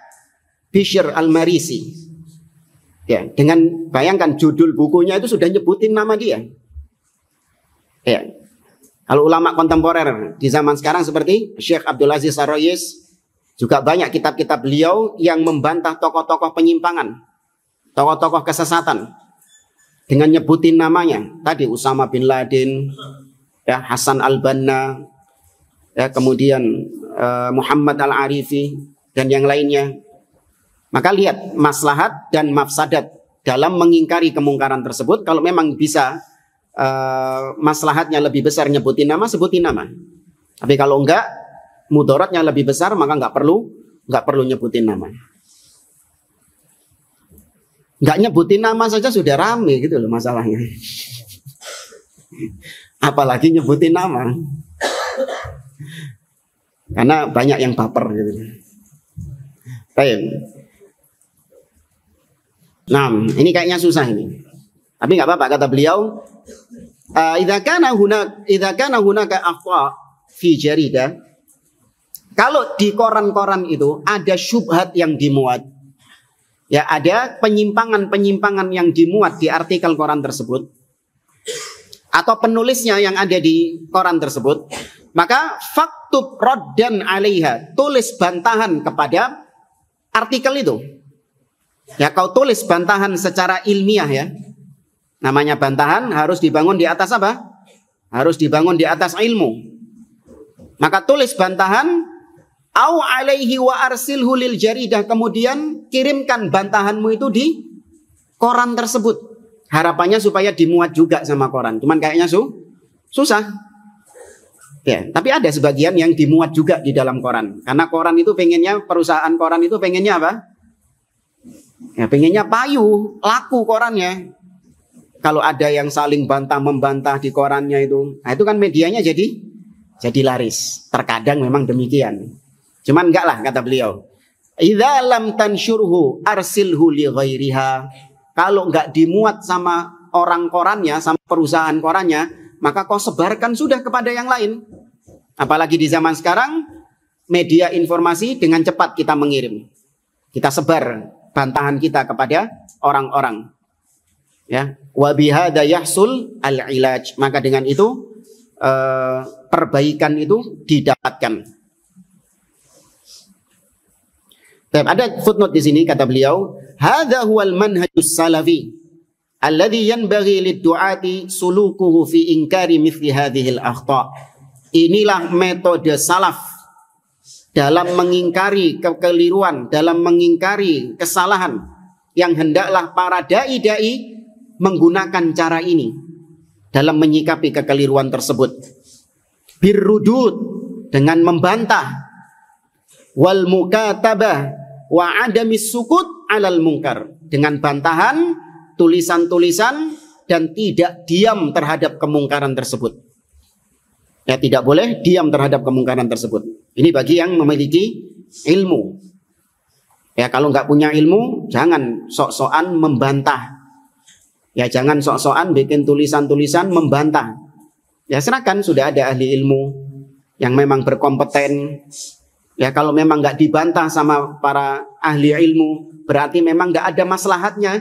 Bishr al-Marisi. Ya, dengan bayangkan judul bukunya itu sudah nyebutin nama dia. Ya. Kalau ulama kontemporer di zaman sekarang seperti Syekh Abdul Aziz Ar-Rayis, juga banyak kitab-kitab beliau yang membantah tokoh-tokoh penyimpangan, tokoh-tokoh kesesatan, dengan nyebutin namanya. Tadi Usama bin Laden, ya, Hasan al-Banna, ya, kemudian Muhammad al-Arifi, dan yang lainnya. Maka lihat maslahat dan mafsadat dalam mengingkari kemungkaran tersebut. Kalau memang bisa maslahatnya lebih besar nyebutin nama, sebutin nama. Tapi kalau enggak, mudaratnya lebih besar, maka nggak perlu nyebutin nama. Nggak nyebutin nama saja sudah rame gitu loh masalahnya. Apalagi nyebutin nama. Karena banyak yang baper gitu. Baik. Nah, ini kayaknya susah ini. Tapi nggak apa-apa, kata beliau, idza kana hunaka akhta fi jarida. Kalau di koran-koran itu ada syubhat yang dimuat, ya, ada penyimpangan-penyimpangan yang dimuat di artikel koran tersebut, atau penulisnya yang ada di koran tersebut, maka faktub raddan alaiha, tulis bantahan kepada artikel itu. Ya, kau tulis bantahan secara ilmiah, ya. Namanya bantahan harus dibangun di atas apa? Harus dibangun di atas ilmu. Maka tulis bantahan, au alaihi wa arsilhu lil jaridah, kemudian kirimkan bantahanmu itu di koran tersebut. Harapannya supaya dimuat juga sama koran. Cuman kayaknya susah. Ya, tapi ada sebagian yang dimuat juga di dalam koran. Karena koran itu pengennya, perusahaan koran itu pengennya apa? Ya, pengennya payu, laku korannya. Kalau ada yang saling bantah-membantah di korannya itu, nah itu kan medianya jadi laris. Terkadang memang demikian. Cuman enggak lah, kata beliau. Idza lam tansyurhu arsilhu li ghairiha. Kalau enggak dimuat sama orang korannya, sama perusahaan korannya, maka kau sebarkan sudah kepada yang lain. Apalagi di zaman sekarang, media informasi dengan cepat kita mengirim. Kita sebar bantahan kita kepada orang-orang. Ya, wa bihadza yahsul al-ilaj. Maka dengan itu perbaikan itu didapatkan. Ada footnote di sini, kata beliau, hadza huwal manhajus salafi alladhi yanbaghi lid-du'ati sulukuhu fi inkari mithli hadhihi al-akhta. Inilah metode salaf dalam mengingkari kekeliruan, dalam mengingkari kesalahan, yang hendaklah para dai-dai menggunakan cara ini dalam menyikapi kekeliruan tersebut. Birrudud, dengan membantah, wal mukatabah wa adamis sukut alal munkar, dengan bantahan tulisan-tulisan dan tidak diam terhadap kemungkaran tersebut. Ya, tidak boleh diam terhadap kemungkaran tersebut. Ini bagi yang memiliki ilmu. Ya, kalau nggak punya ilmu, jangan sok-sokan membantah. Ya, jangan sok-sokan bikin tulisan-tulisan membantah. Ya, serahkan, sudah ada ahli ilmu yang memang berkompeten. Ya, kalau memang nggak dibantah sama para ahli ilmu, berarti memang nggak ada maslahatnya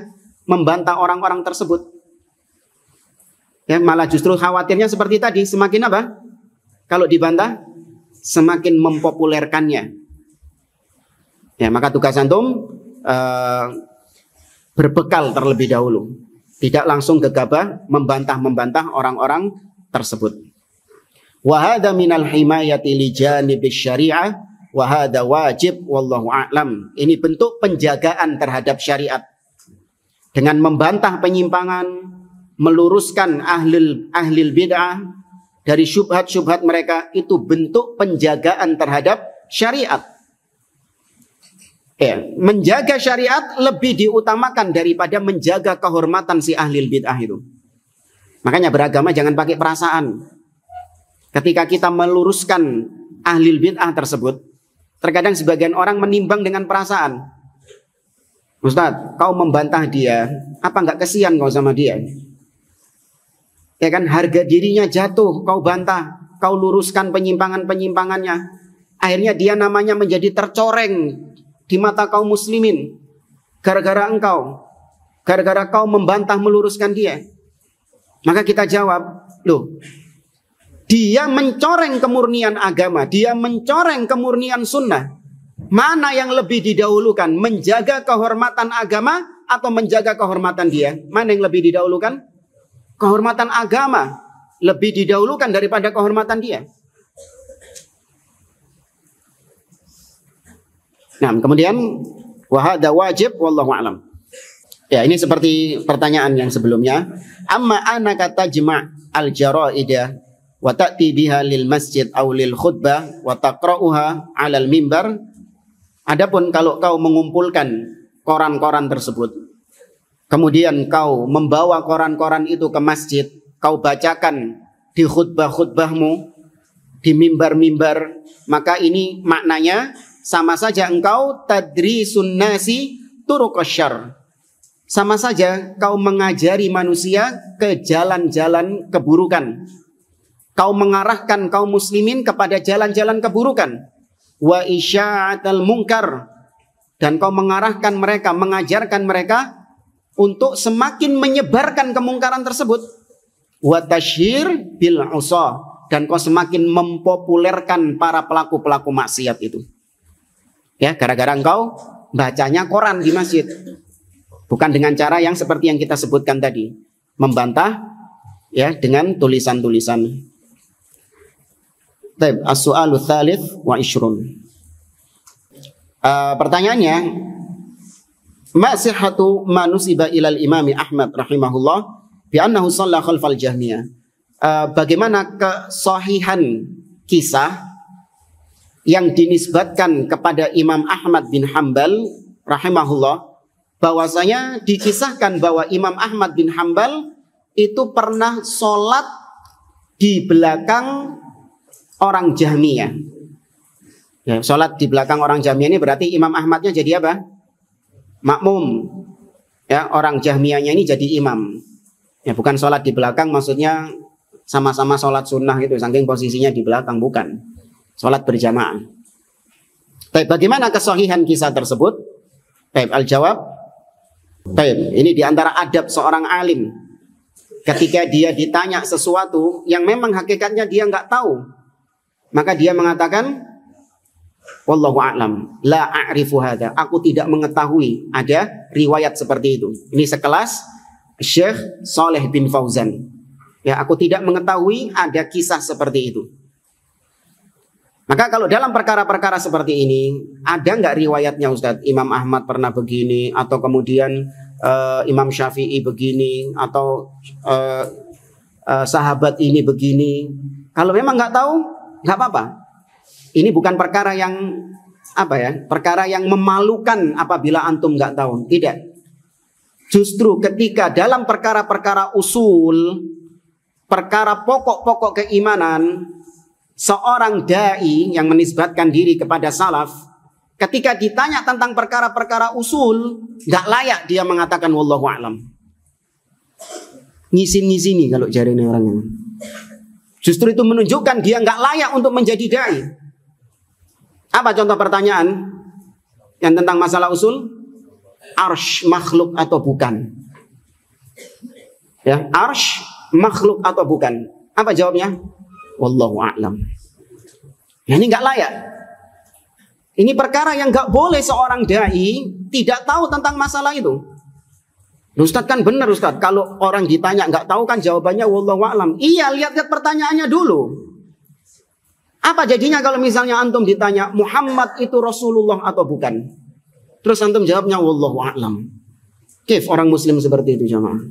membantah orang-orang tersebut. Ya, malah justru khawatirnya seperti tadi, semakin apa? Kalau dibantah, semakin mempopulerkannya. Ya, maka tugas antum berbekal terlebih dahulu, tidak langsung gegabah membantah orang-orang tersebut. Wa hadza minal himayati li janibis syariah wa hadza wajib wallahu a'lam. Ini bentuk penjagaan terhadap syariat. Dengan membantah penyimpangan, meluruskan ahlil bid'ah dari syubhat-syubhat mereka, itu bentuk penjagaan terhadap syariat. Ya, menjaga syariat lebih diutamakan daripada menjaga kehormatan si ahlil bid'ah itu. Makanya beragama jangan pakai perasaan. Ketika kita meluruskan ahlil bid'ah tersebut, terkadang sebagian orang menimbang dengan perasaan. Ustadz, kau membantah dia, apa nggak kesian kau sama dia? Ya kan, harga dirinya jatuh, kau bantah, kau luruskan penyimpangan-penyimpangannya. Akhirnya dia namanya menjadi tercoreng di mata kaum muslimin. Gara-gara engkau, gara-gara kau membantah meluruskan dia. Maka kita jawab, loh, dia mencoreng kemurnian agama, dia mencoreng kemurnian sunnah. Mana yang lebih didahulukan, menjaga kehormatan agama atau menjaga kehormatan dia? Mana yang lebih didahulukan? Kehormatan agama lebih didahulukan daripada kehormatan dia. Nah, kemudian wahada wajib wallahu a'lam. Ya, ini seperti pertanyaan yang sebelumnya. Amma anaka tajma' al-jara'ida wa ta'ti biha lil masjid aw lil khutbah wa taqra'uha 'alal mimbar. Adapun kalau kau mengumpulkan koran-koran tersebut, kemudian kau membawa koran-koran itu ke masjid, kau bacakan di khutbah-khutbahmu, di mimbar-mimbar, maka ini maknanya sama saja engkau tadrisun nasi turuqasyarr. Sama saja kau mengajari manusia ke jalan-jalan keburukan. Kau mengarahkan kaum muslimin kepada jalan-jalan keburukan. Wa isya'atal munkar, dan kau mengarahkan mereka, mengajarkan mereka untuk semakin menyebarkan kemungkaran tersebut. Wa tasyhir bil usah, dan kau semakin mempopulerkan para pelaku-pelaku maksiat itu. Ya, gara-gara engkau bacanya koran di masjid. Bukan dengan cara yang seperti yang kita sebutkan tadi, membantah ya dengan tulisan-tulisan. Baik, as-su'alu tsalits wa 20. Pertanyaannya, ma sihhatu ma nusiba ilal Imam Ahmad rahimahullah bi annahu shalla khalfal Jahmiyah. Bagaimana kesahihan kisah yang dinisbatkan kepada Imam Ahmad bin Hanbal rahimahullah, bahwasanya dikisahkan bahwa Imam Ahmad bin Hanbal itu pernah sholat di belakang orang Jahmiyah. Ya, sholat di belakang orang Jahmiyah ini berarti Imam Ahmadnya jadi apa? Makmum. Ya, orang Jahmiyahnya ini jadi imam. Ya, bukan sholat di belakang maksudnya sama-sama sholat sunnah gitu, saking posisinya di belakang, bukan. Sholat berjamaah. Baik, bagaimana kesahihan kisah tersebut? Baik, al-jawab. Baik, ini diantara adab seorang alim. Ketika dia ditanya sesuatu yang memang hakikatnya dia nggak tahu, maka dia mengatakan, wallahu a'lam, la a'rifu hadza, aku tidak mengetahui ada riwayat seperti itu. Ini sekelas Syekh Saleh bin Fauzan. Ya, aku tidak mengetahui ada kisah seperti itu. Maka kalau dalam perkara-perkara seperti ini, ada nggak riwayatnya Ustadz? Imam Ahmad pernah begini, atau kemudian Imam Syafi'i begini, atau sahabat ini begini. Kalau memang nggak tahu, nggak apa-apa. Ini bukan perkara yang perkara yang memalukan apabila antum nggak tahu. Tidak. Justru ketika dalam perkara-perkara usul, perkara pokok-pokok keimanan, seorang da'i yang menisbatkan diri kepada salaf, ketika ditanya tentang perkara-perkara usul, nggak layak dia mengatakan wallahu a'lam. Ngisin-ngisini kalau jarine orangnya. Justru itu menunjukkan dia nggak layak untuk menjadi da'i. Apa contoh pertanyaan yang tentang masalah usul? Arsh makhluk atau bukan? Ya, arsh makhluk atau bukan? Apa jawabnya? Wallahu a'lam. Nah, ini nggak layak. Ini perkara yang nggak boleh seorang dai tidak tahu tentang masalah itu. Ustadz kan benar Ustadz, kalau orang ditanya nggak tahu kan jawabannya wallahu a'lam. Iya, lihat-lihat pertanyaannya dulu. Apa jadinya kalau misalnya antum ditanya Muhammad itu Rasulullah atau bukan? Terus antum jawabnya wallahu a'lam. Kif orang muslim seperti itu jamaah?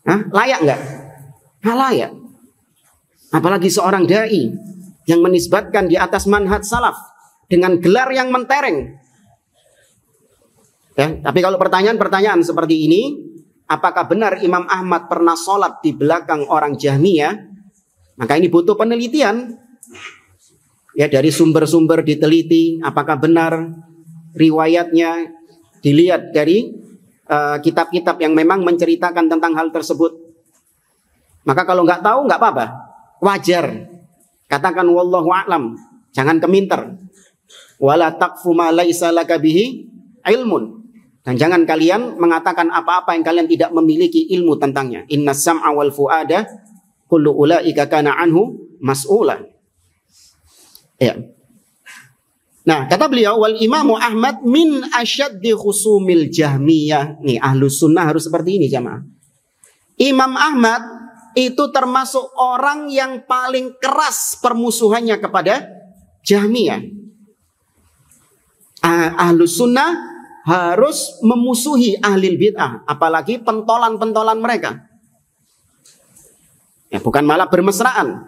Hah? Layak nggak? Nggak layak. Apalagi seorang dai yang menisbatkan di atas manhaj salaf dengan gelar yang mentereng. Ya, tapi kalau pertanyaan-pertanyaan seperti ini, apakah benar Imam Ahmad pernah sholat di belakang orang Jahmiyah? Maka ini butuh penelitian. Ya, dari sumber-sumber diteliti, apakah benar riwayatnya, dilihat dari kitab-kitab yang memang menceritakan tentang hal tersebut. Maka kalau nggak tahu nggak apa-apa, wajar. Katakan wallahu a'lam, jangan keminter. Wala taqfu ma laisa laka bihi ilmun. Dan jangan kalian mengatakan apa-apa yang kalian tidak memiliki ilmu tentangnya. Innas sam'a wal fuada kullu ulaika kana anhu mas'ula. Ya. Nah, kata beliau wal Imam Ahmad min asyaddi khusumil Jahmiyah. Nih, Ahlus Sunnah harus seperti ini jamaah. Imam Ahmad itu termasuk orang yang paling keras permusuhannya kepada Jahmiyah. Ahlus Sunnah harus memusuhi ahlil bid'ah, apalagi pentolan-pentolan mereka. Ya, bukan malah bermesraan.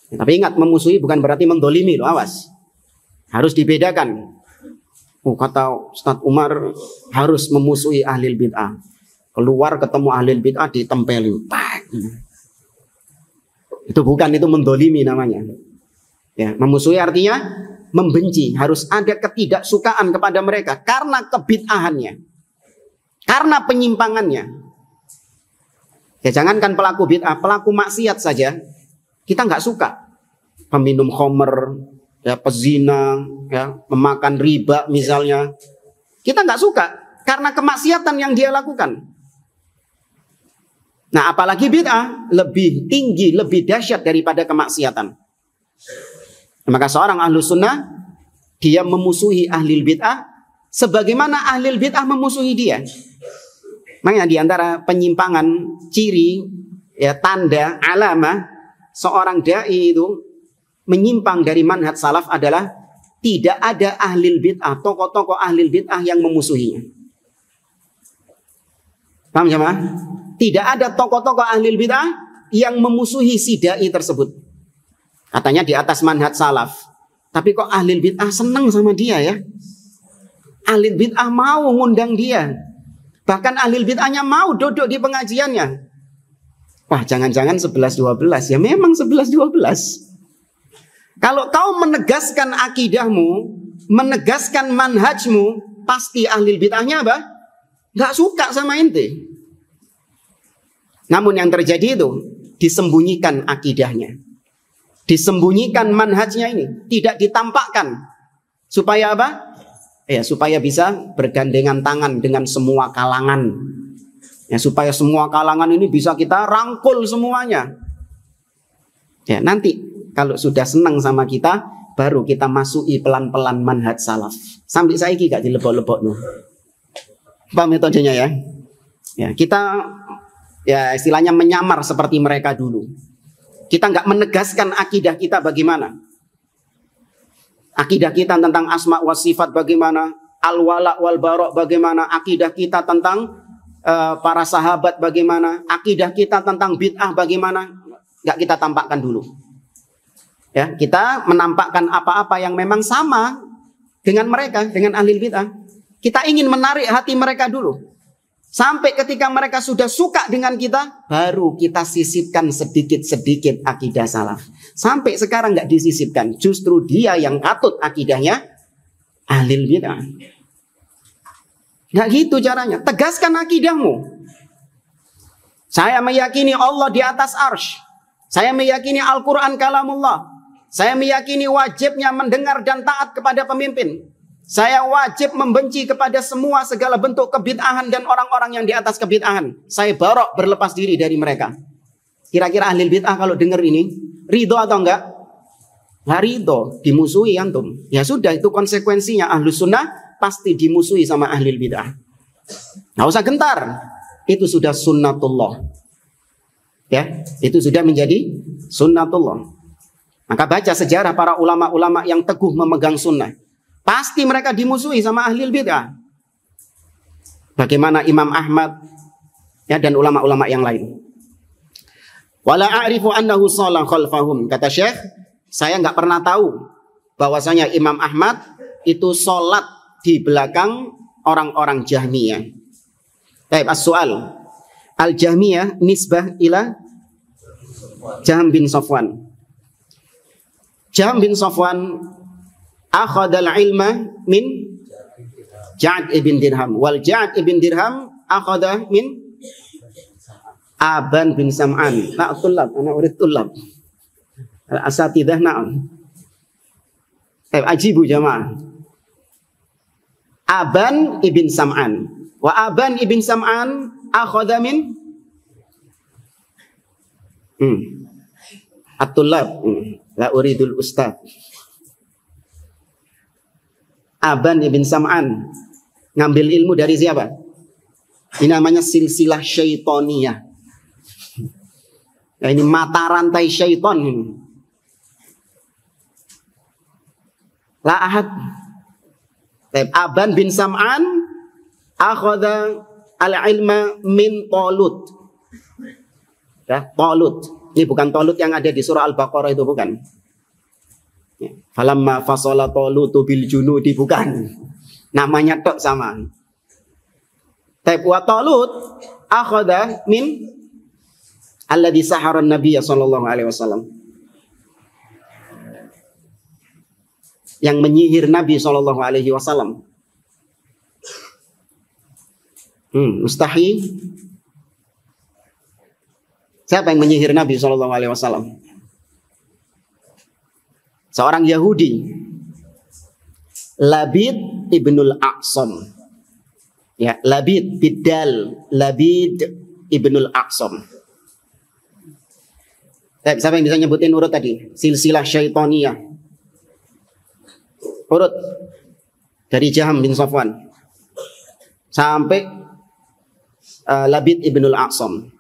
Ya, tapi ingat, memusuhi bukan berarti mendolimi loh, awas. Harus dibedakan. Oh, kata Ustadz Umar harus memusuhi ahlil bid'ah. Keluar ketemu ahlil bid'ah ditempelin. Itu bukan, itu mendolimi namanya. Ya, memusuhi artinya membenci, harus ada ketidaksukaan kepada mereka karena kebid'ahannya, karena penyimpangannya. Ya, jangankan pelaku bid'ah, pelaku maksiat saja kita nggak suka. Peminum khamr, ya, pezina, ya, memakan riba misalnya, kita nggak suka karena kemaksiatan yang dia lakukan. Nah, apalagi bid'ah lebih tinggi, lebih dahsyat daripada kemaksiatan. Maka seorang Ahlus Sunnah dia memusuhi ahlil bid'ah sebagaimana ahlil bid'ah memusuhi dia. Makanya di antara penyimpangan, ciri, ya, tanda, alamah seorang dai itu menyimpang dari manhaj salaf adalah tidak ada ahlil bid'ah, tokoh-tokoh ahlil bid'ah yang memusuhinya. Paham jemaah? Tidak ada tokoh-tokoh ahlil bid'ah yang memusuhi si dai tersebut. Katanya di atas manhaj salaf. Tapi kok ahlil bid'ah senang sama dia ya? Ahlil bid'ah mau ngundang dia. Bahkan ahlil bid'ahnya mau duduk di pengajiannya. Wah, jangan-jangan 11-12. Ya memang 11-12. Kalau kau menegaskan akidahmu, menegaskan manhajmu, pasti ahlil bid'ahnya apa? Gak suka sama ente. Namun yang terjadi itu disembunyikan akidahnya. Disembunyikan manhajnya ini, tidak ditampakkan. Supaya apa? Ya, supaya bisa bergandengan tangan dengan semua kalangan. Ya, supaya semua kalangan ini bisa kita rangkul semuanya. Ya, nanti kalau sudah senang sama kita, baru kita masuki pelan-pelan manhaj salaf. Sampai saiki gak dilebok-lebok no. Paham metodenya ya? Ya, kita ya istilahnya menyamar seperti mereka dulu. Kita nggak menegaskan akidah kita bagaimana. Akidah kita tentang asma wa sifat bagaimana. Al-wala wal barok bagaimana. Akidah kita tentang para sahabat bagaimana. Akidah kita tentang bid'ah bagaimana. Nggak kita tampakkan dulu. Ya, kita menampakkan apa-apa yang memang sama dengan mereka, dengan ahli bid'ah. Kita ingin menarik hati mereka dulu. Sampai ketika mereka sudah suka dengan kita, baru kita sisipkan sedikit-sedikit akidah salaf. Sampai sekarang nggak disisipkan. Justru dia yang katut akidahnya ahlul bid'ah. Nggak gitu caranya. Tegaskan akidahmu. Saya meyakini Allah di atas arsy. Saya meyakini Al-Quran kalamullah. Saya meyakini wajibnya mendengar dan taat kepada pemimpin. Saya wajib membenci kepada semua segala bentuk kebid'ahan dan orang-orang yang di atas kebid'ahan. Saya barok berlepas diri dari mereka. Kira-kira ahli bid'ah kalau dengar ini, ridho atau enggak? Nggak ridho, dimusuhi antum. Ya sudah, itu konsekuensinya. Ahlus sunnah pasti dimusuhi sama ahli bid'ah. Nggak usah gentar. Itu sudah sunnatullah. Ya, itu sudah menjadi sunnatullah. Maka baca sejarah para ulama-ulama yang teguh memegang sunnah. Pasti mereka dimusuhi sama ahli bid'ah. Bagaimana Imam Ahmad ya, dan ulama-ulama yang lain. Wala a'rifu annahu shalah khalfahum. Kata Syekh, saya nggak pernah tahu bahwasanya Imam Ahmad itu sholat di belakang orang-orang Jahmiyah. Baik, as-soal. Al-Jahmiyah nisbah ila Jahm bin Safwan. Jahm bin Safwan akhadal ilma min Ja'ad ibn Dirham. Wal Ja'ad ibn Dirham akhada min Aban bin Sam'an. Na'atulab, anak urid tulab. Al-asatidah na'am. Ajibu jamaah. Aban ibn Sam'an. Wa Aban ibn Sam'an akhada min At-tulab. La uridul ustad. Aban ibn Sam'an ngambil ilmu dari siapa? Ini namanya silsilah syaitoniyah. Nah, ini mata rantai syaiton. La ahad. Aban bin Sam'an akhadha al-ilma min Talut. Ya, Talut. Ini bukan Talut yang ada di surah Al-Baqarah itu, bukan. Falamma fasala Talutu bil junudi, bukan. Namanya tok sama. Tapi wa Talut akhadha min alladhi sahara an-nabiy sallallahu alaihi wasallam. Yang menyihir Nabi sallallahu alaihi wasallam. Mustahi. Siapa yang menyihir Nabi sallallahu alaihi wasallam? Seorang Yahudi, Labid ibnul Aqsam. Ya, Labid bidal, Labid ibnul Aqsam. Siapa yang bisa nyebutin urut tadi? Silsilah syaitoniyah. Urut dari Jahm bin Safwan sampai Labid ibnul Aqsam.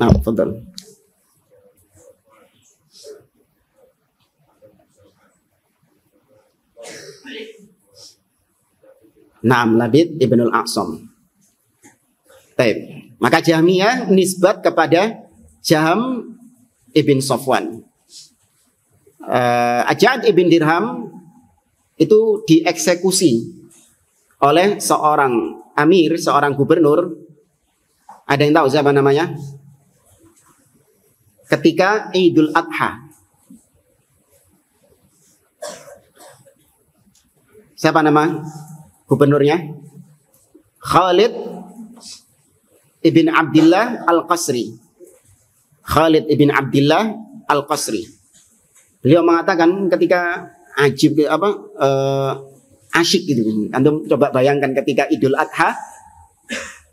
Nah, fadhal. Naam, Labid ibnul Aqsam. Baik. Maka Jahmiyah nisbat kepada Jahm ibn Safwan. Ja'ad ibn Dirham itu dieksekusi oleh seorang amir, seorang gubernur. Ada yang tahu siapa namanya? Ketika Idul Adha. Siapa nama gubernurnya? Khalid ibn Abdullah Al-Qasri. Khalid ibn Abdullah Al-Qasri. Beliau mengatakan ketika asyik gitu. Antum coba bayangkan ketika Idul Adha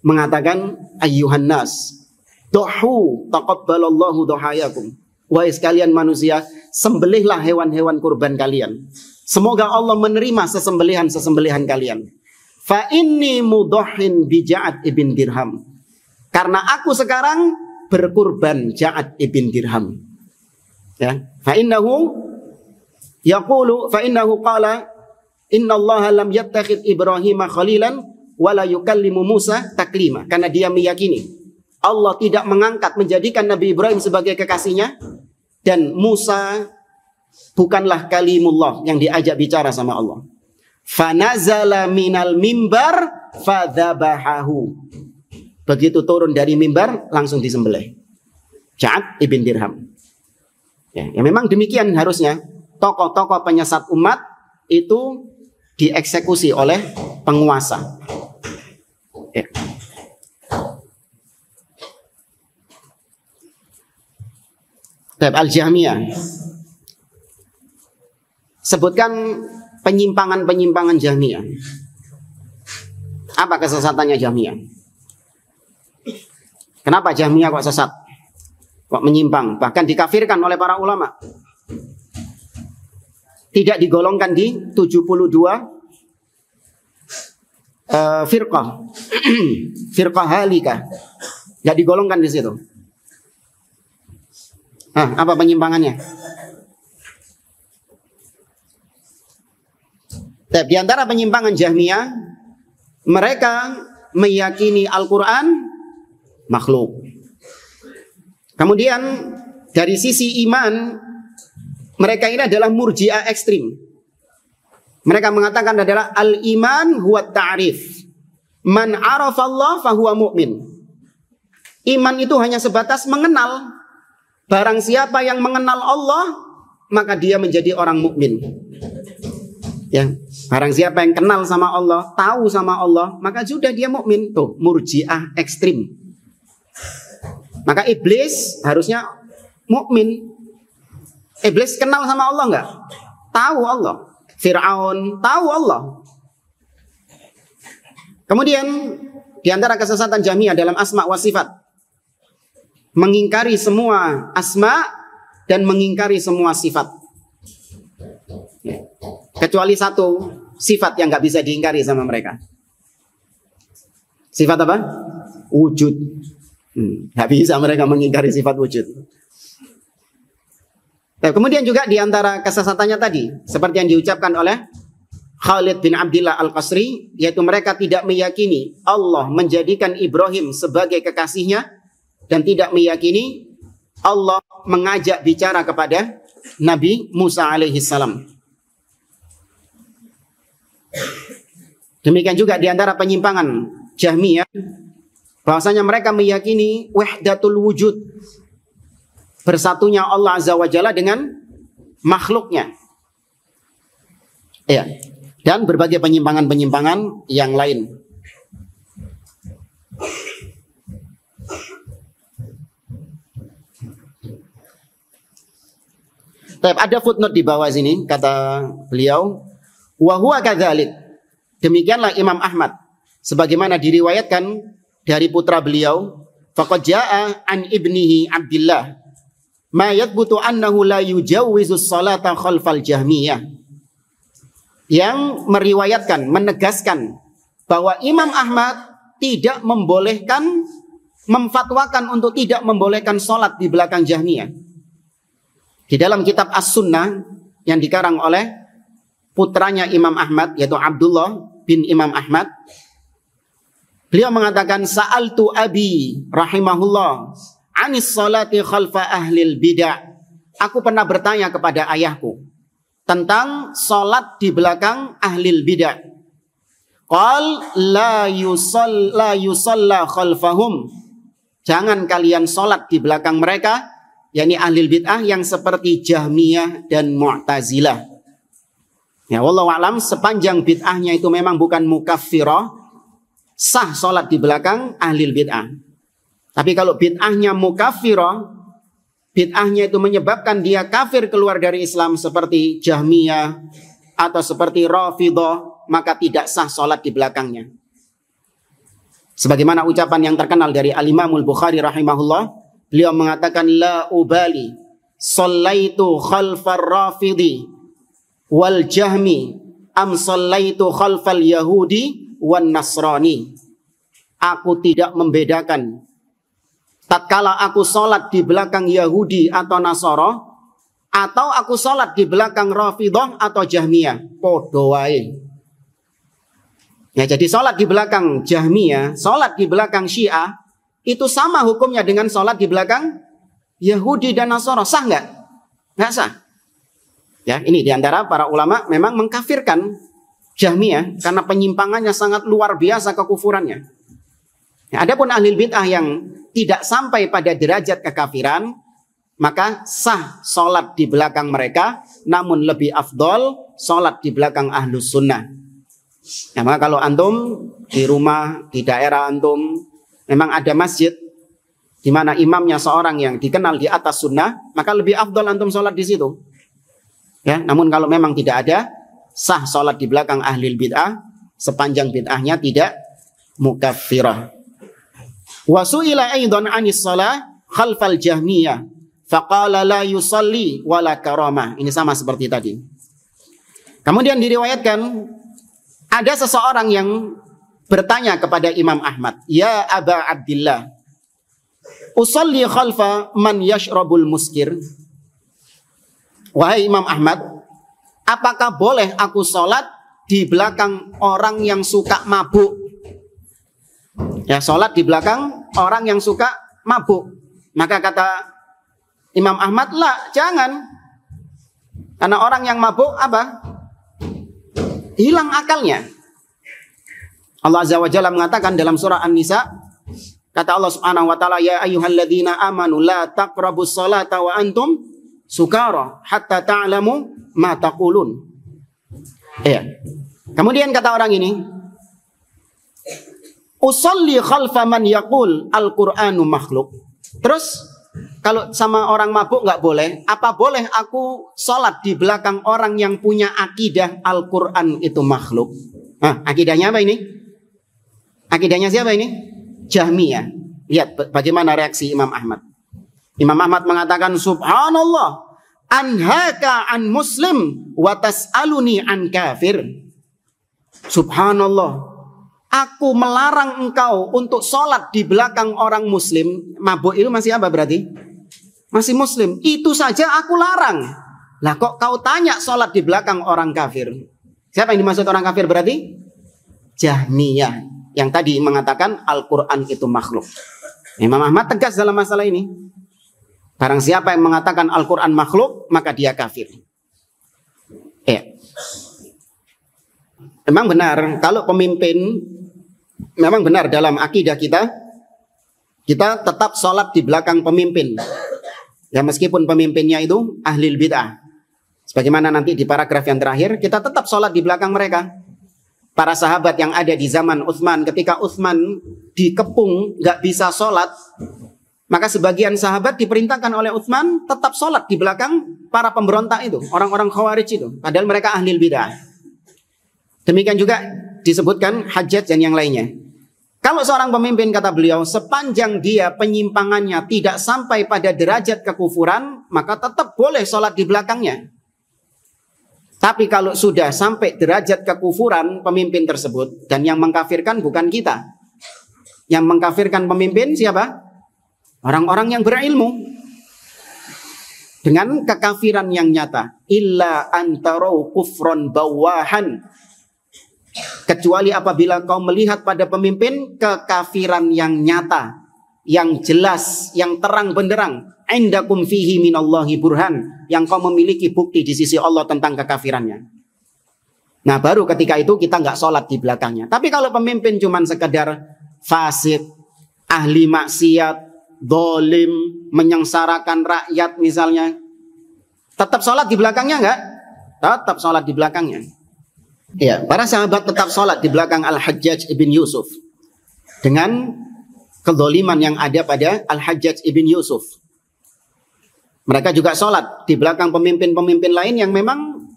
mengatakan ayyuhan nas duhu taqabbalallahu duhayakum. Wahai sekalian manusia, sembelihlah hewan-hewan kurban kalian. Semoga Allah menerima sesembelihan kalian. Fa inni mudahhin bi Ja'ad ibn Dirham. Karena aku sekarang berkurban Ja'ad ibn Dirham. Ya, fa innahu qala innallaha lam yattakhid Ibrahim khalilan wa la yukallimu Musa taklima. Karena dia meyakini Allah tidak mengangkat menjadikan Nabi Ibrahim sebagai kekasihnya dan Musa bukanlah kalimullah yang diajak bicara sama Allah. Fanazala minal mimbar fadzabahahu. Begitu turun dari mimbar langsung disembelih. Ja'ad ibn Dirham. Ya, memang demikian harusnya. Tokoh-tokoh penyesat umat itu dieksekusi oleh penguasa. Ya. Al-Jahmiyah. Sebutkan penyimpangan-penyimpangan Jahmiyah. Apa kesesatannya Jahmiyah? Kenapa Jahmiyah kok sesat? Kok menyimpang? Bahkan dikafirkan oleh para ulama. Tidak digolongkan di 72 firqah. Firqah halikah. Tidak digolongkan di situ. Apa penyimpangannya? Di antara penyimpangan Jahmiyah, mereka meyakini Al-Quran makhluk. Kemudian dari sisi iman, mereka ini adalah murji'ah ekstrim. Mereka mengatakan adalah al-iman huwa ta'rif. Man arafa Allah fahuwa mu'min. Iman itu hanya sebatas mengenal. Barang siapa yang mengenal Allah, maka dia menjadi orang mukmin. Ya, barang siapa yang kenal sama Allah, tahu sama Allah, maka sudah dia mukmin. Tuh, murji'ah ekstrim. Maka iblis harusnya mukmin. Iblis kenal sama Allah enggak? Tahu Allah. Fir'aun tahu Allah. Kemudian di antara kesesatan Jahmiyah dalam asma wa sifat, mengingkari semua asma dan mengingkari semua sifat. Kecuali satu sifat yang nggak bisa diingkari sama mereka. Sifat apa? Wujud. Nggak bisa mereka mengingkari sifat wujud. Kemudian juga di antara kesesatannya tadi, seperti yang diucapkan oleh Khalid bin Abdillah Al-Qasri, yaitu mereka tidak meyakini Allah menjadikan Ibrahim sebagai kekasihnya, dan tidak meyakini Allah mengajak bicara kepada Nabi Musa alaihi salam. Demikian juga di antara penyimpangan Jahmiyah, bahwasanya mereka meyakini wahdatul wujud, bersatunya Allah Azza wa Jalla dengan makhluknya. Ya, dan berbagai penyimpangan-penyimpangan yang lain. Ada footnote di bawah sini, kata beliau, wa huwa kadzalik. Demikianlah Imam Ahmad, sebagaimana diriwayatkan dari putra beliau, faqad jaa an ibnihi Abdullah ma yathbutu annahu la yujawwizu sholata khalfal Jahmiyah, yang meriwayatkan, menegaskan bahwa Imam Ahmad tidak membolehkan, memfatwakan untuk tidak membolehkan sholat di belakang Jahmiyah. Di dalam kitab As-Sunnah yang dikarang oleh putranya Imam Ahmad, yaitu Abdullah bin Imam Ahmad, beliau mengatakan, sa'altu abi rahimahullah anis salati khalfa ahlil bid'ah. Aku pernah bertanya kepada ayahku tentang salat di belakang ahlil bid'ah. Qal la yusalla khalfahum. Jangan kalian salat di belakang mereka, yakni ahlil bid'ah yang seperti Jahmiyah dan Mu'tazilah. Ya, wallahu a'lam, sepanjang bid'ahnya itu memang bukan mukaffirah, sah salat di belakang ahlil bid'ah. Tapi kalau bid'ahnya mukaffirah, bid'ahnya itu menyebabkan dia kafir keluar dari Islam seperti Jahmiyah atau seperti Rafidah, maka tidak sah salat di belakangnya. Sebagaimana ucapan yang terkenal dari Al-Imamul Bukhari rahimahullah, beliau mengatakan, la ubali sallaitu khalfar rafidi wal jahmi am sallaitu khalfal yahudi wan nasrani. Aku tidak membedakan tatkala aku sholat di belakang Yahudi atau Nasara, atau aku sholat di belakang Rafidah atau Jahmiyah, podo wae. Ya, jadi sholat di belakang Jahmiyah, sholat di belakang Syiah, itu sama hukumnya dengan sholat di belakang Yahudi dan Nasara. Sah nggak? Nggak sah. Ya, ini diantara para ulama memang mengkafirkan Jahmiyah karena penyimpangannya sangat luar biasa kekufurannya. Nah, adapun ahli bid'ah yang tidak sampai pada derajat kekafiran, maka sah sholat di belakang mereka, namun lebih afdol sholat di belakang ahlus sunnah. Nah, maka kalau antum di rumah, di daerah antum memang ada masjid di mana imamnya seorang yang dikenal di atas sunnah, maka lebih afdol antum sholat di situ. Ya, namun kalau memang tidak ada, sah sholat di belakang ahli bid'ah sepanjang bid'ahnya tidak mukaffirah. Wa su'ila aidan 'anis shalah khalfal jahmiyah faqala la yusalli wala karamah. Ini sama seperti tadi. Kemudian diriwayatkan ada seseorang yang bertanya kepada Imam Ahmad, "Ya Aba Abdillah, usalli khalfa man yashrabul muskir?" Wahai Imam Ahmad, apakah boleh aku sholat di belakang orang yang suka mabuk? Ya, sholat di belakang orang yang suka mabuk. Maka kata Imam Ahmad, lah, jangan. Karena orang yang mabuk apa? Hilang akalnya. Allah Azza wa Jalla mengatakan dalam surah An-Nisa, kata Allah Subhanahu wa taala, ya ayyuhalladzina amanu la taqrabus salata wa antum sukara hatta ta'lamu ma taqulun. Ya. Kemudian kata orang ini, usolli khalfa man yaqul al-Qur'anu makhluk. Terus kalau sama orang mabuk nggak boleh, apa boleh aku sholat di belakang orang yang punya akidah Al-Quran itu makhluk? Nah, akidahnya apa ini? Akidahnya siapa ini? Jahmiyah. Lihat bagaimana reaksi Imam Ahmad. Imam Ahmad mengatakan, subhanallah, anhaka an muslim wa tas'aluni an kafir. Subhanallah, aku melarang engkau untuk sholat di belakang orang muslim. Mabuk itu masih apa berarti? Masih muslim. Itu saja aku larang. Lah kok kau tanya sholat di belakang orang kafir? Siapa yang dimaksud orang kafir berarti? Jahmiyah. Yang tadi mengatakan Al-Quran itu makhluk. Imam Ahmad tegas dalam masalah ini. Barang siapa yang mengatakan Al-Quran makhluk, maka dia kafir. Memang benar, kalau pemimpin, memang benar dalam akidah kita tetap sholat di belakang pemimpin. Ya, meskipun pemimpinnya itu ahli bid'ah. Sebagaimana nanti di paragraf yang terakhir, kita tetap sholat di belakang mereka. Para sahabat yang ada di zaman Utsman, ketika Utsman dikepung, gak bisa sholat, maka sebagian sahabat diperintahkan oleh Utsman tetap sholat di belakang para pemberontak itu, orang-orang Khawarij itu. Padahal mereka ahli bid'ah. Demikian juga disebutkan Hajjaj dan yang lainnya. Kalau seorang pemimpin, kata beliau, sepanjang dia penyimpangannya tidak sampai pada derajat kekufuran, maka tetap boleh sholat di belakangnya. Tapi kalau sudah sampai derajat kekufuran pemimpin tersebut, dan yang mengkafirkan bukan kita. Yang mengkafirkan pemimpin siapa? Orang-orang yang berilmu. Dengan kekafiran yang nyata. Illa antarau kufron bawahan. Kecuali apabila kau melihat pada pemimpin kekafiran yang nyata, yang jelas, yang terang benderang. Indakum fihi minallahi burhan, yang kau memiliki bukti di sisi Allah tentang kekafirannya. Nah, baru ketika itu kita nggak sholat di belakangnya. Tapi kalau pemimpin cuman sekedar fasik, ahli maksiat, zalim, menyengsarakan rakyat misalnya, tetap sholat di belakangnya nggak? Tetap sholat di belakangnya. Ya, para sahabat tetap sholat di belakang Al-Hajjaj ibn Yusuf dengan kezaliman yang ada pada Al-Hajjaj ibn Yusuf. Mereka juga sholat di belakang pemimpin-pemimpin lain yang memang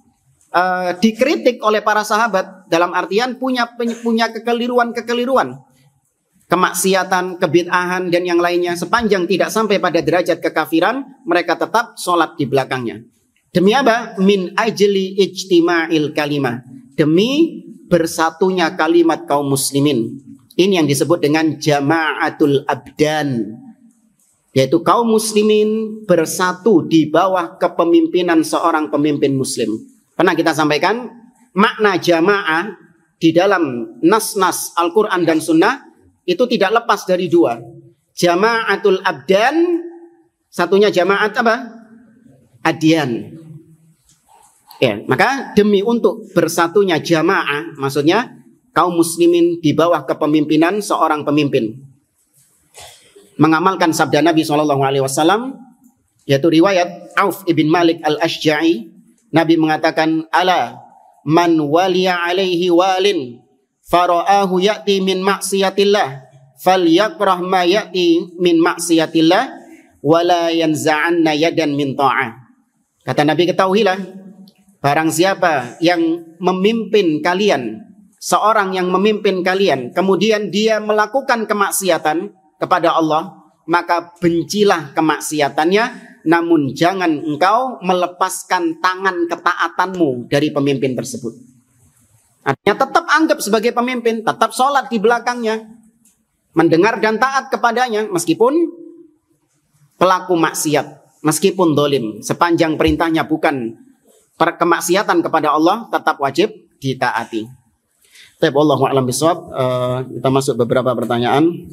dikritik oleh para sahabat, dalam artian punya kekeliruan, kemaksiatan, kebid'ahan dan yang lainnya. Sepanjang tidak sampai pada derajat kekafiran, mereka tetap sholat di belakangnya. Demi apa? Min ajli ijtima'il kalimah, demi bersatunya kalimat kaum muslimin. Ini yang disebut dengan jama'atul abdan, yaitu kaum muslimin bersatu di bawah kepemimpinan seorang pemimpin muslim. Pernah kita sampaikan makna jamaah di dalam nas-nas Al-Quran dan Sunnah itu tidak lepas dari dua. Jama'atul abdan, satunya jama'at apa? Adyan. Ya, maka demi untuk bersatunya jamaah, maksudnya kaum muslimin di bawah kepemimpinan seorang pemimpin, mengamalkan sabda Nabi SAW, yaitu riwayat Auf ibn Malik al-Ashja'i. Nabi mengatakan, ala man waliya alaihi walin fara'ahu ya'ti min maksiatillah falyakrah ma ya'ti min maksiatillah wala yanza'anna yadan min ta'ah. Kata Nabi, ketahuilah, barang siapa yang memimpin kalian, seorang yang memimpin kalian, kemudian dia melakukan kemaksiatan kepada Allah, maka bencilah kemaksiatannya, namun jangan engkau melepaskan tangan ketaatanmu dari pemimpin tersebut. Artinya tetap anggap sebagai pemimpin, tetap sholat di belakangnya, mendengar dan taat kepadanya, meskipun pelaku maksiat, meskipun dolim, sepanjang perintahnya bukan kemaksiatan kepada Allah, tetap wajib ditaati. Tapi wallahu a'lam bishawab. Kita masuk beberapa pertanyaan.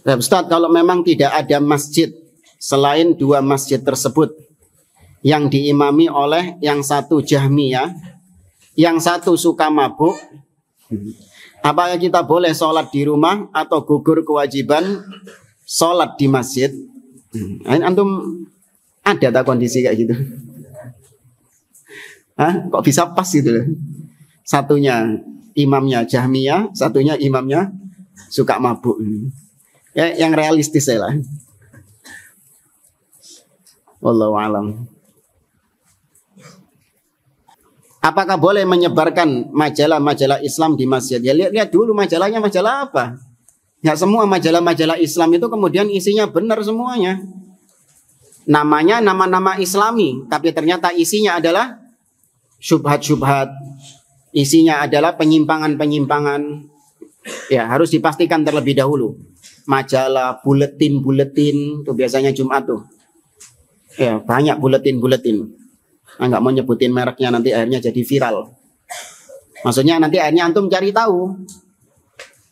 Ustaz, kalau memang tidak ada masjid selain dua masjid tersebut yang diimami oleh yang satu Jahmiyah, yang satu suka mabuk, apakah kita boleh sholat di rumah atau gugur kewajiban sholat di masjid? Antum ada tak kondisi kayak gitu? Hah? Kok bisa pas gitu loh? Satunya imamnya Jahmiyah, satunya imamnya suka mabuk. Ya, yang realistis saya lah. Wallahu a'lam. Apakah boleh menyebarkan majalah-majalah Islam di masjid? Ya lihat dulu majalahnya majalah apa. Ya semua majalah-majalah Islam itu kemudian isinya benar semuanya. Namanya nama-nama Islami, tapi ternyata isinya adalah syubhat-syubhat. Isinya adalah penyimpangan-penyimpangan. Ya, harus dipastikan terlebih dahulu. Majalah, buletin-buletin, itu biasanya Jumat tuh. Ya, banyak buletin-buletin. Nggak mau nyebutin mereknya, nanti akhirnya jadi viral. Maksudnya nanti akhirnya antum cari tahu.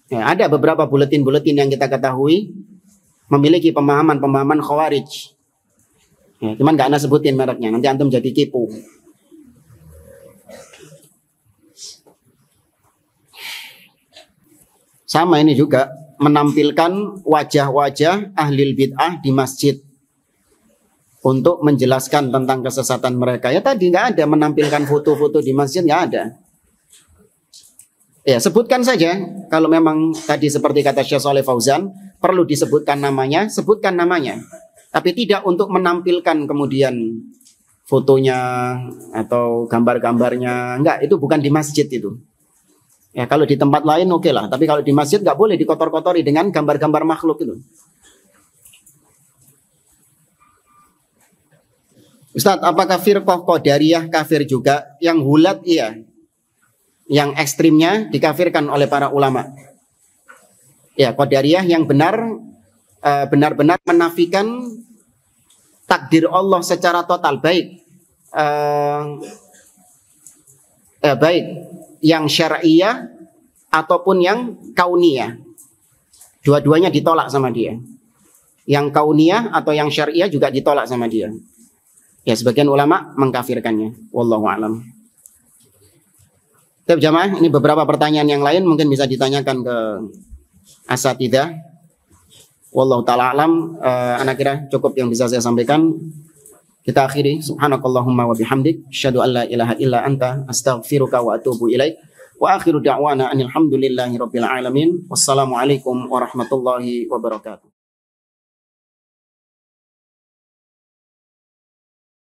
Ya, ada beberapa buletin-buletin yang kita ketahui memiliki pemahaman-pemahaman khawarij. Ya, cuman nggak ana sebutin mereknya, nanti antum jadi kipu. Sama ini juga menampilkan wajah-wajah ahlil bid'ah di masjid untuk menjelaskan tentang kesesatan mereka. Ya tadi nggak ada menampilkan foto-foto di masjid, nggak ada. Ya sebutkan saja. Kalau memang tadi seperti kata Syekh Shalih Fauzan, perlu disebutkan namanya, sebutkan namanya. Tapi tidak untuk menampilkan kemudian fotonya atau gambar-gambarnya. Enggak, itu bukan di masjid itu. Ya kalau di tempat lain oke lah. Tapi kalau di masjid nggak boleh dikotor-kotori dengan gambar-gambar makhluk itu. Ustadz, apakah firqah Qadariyah kafir juga? Yang hulat iya. Yang ekstrimnya dikafirkan oleh para ulama. Ya, Qadariyah yang benar-benar menafikan takdir Allah secara total, baik yang syar'iyah ataupun yang kauniyah. Dua-duanya ditolak sama dia. Yang kauniyah atau yang syar'iyah juga ditolak sama dia. Ya, sebagian ulama mengkafirkannya. Wallahu a'lam. Tapi jamaah, ini beberapa pertanyaan yang lain mungkin bisa ditanyakan ke asatidzah. Wallahu ta'ala alam. Anak kira cukup yang bisa saya sampaikan. Kita akhiri. Subhanakallahumma wa bihamdik, asyhadu an la ilaha illa anta, astaghfiruka wa atubu ilaik. Wa akhiru da'wana anil hamdulillahi rabbil alamin. Wassalamualaikum warahmatullahi wabarakatuh.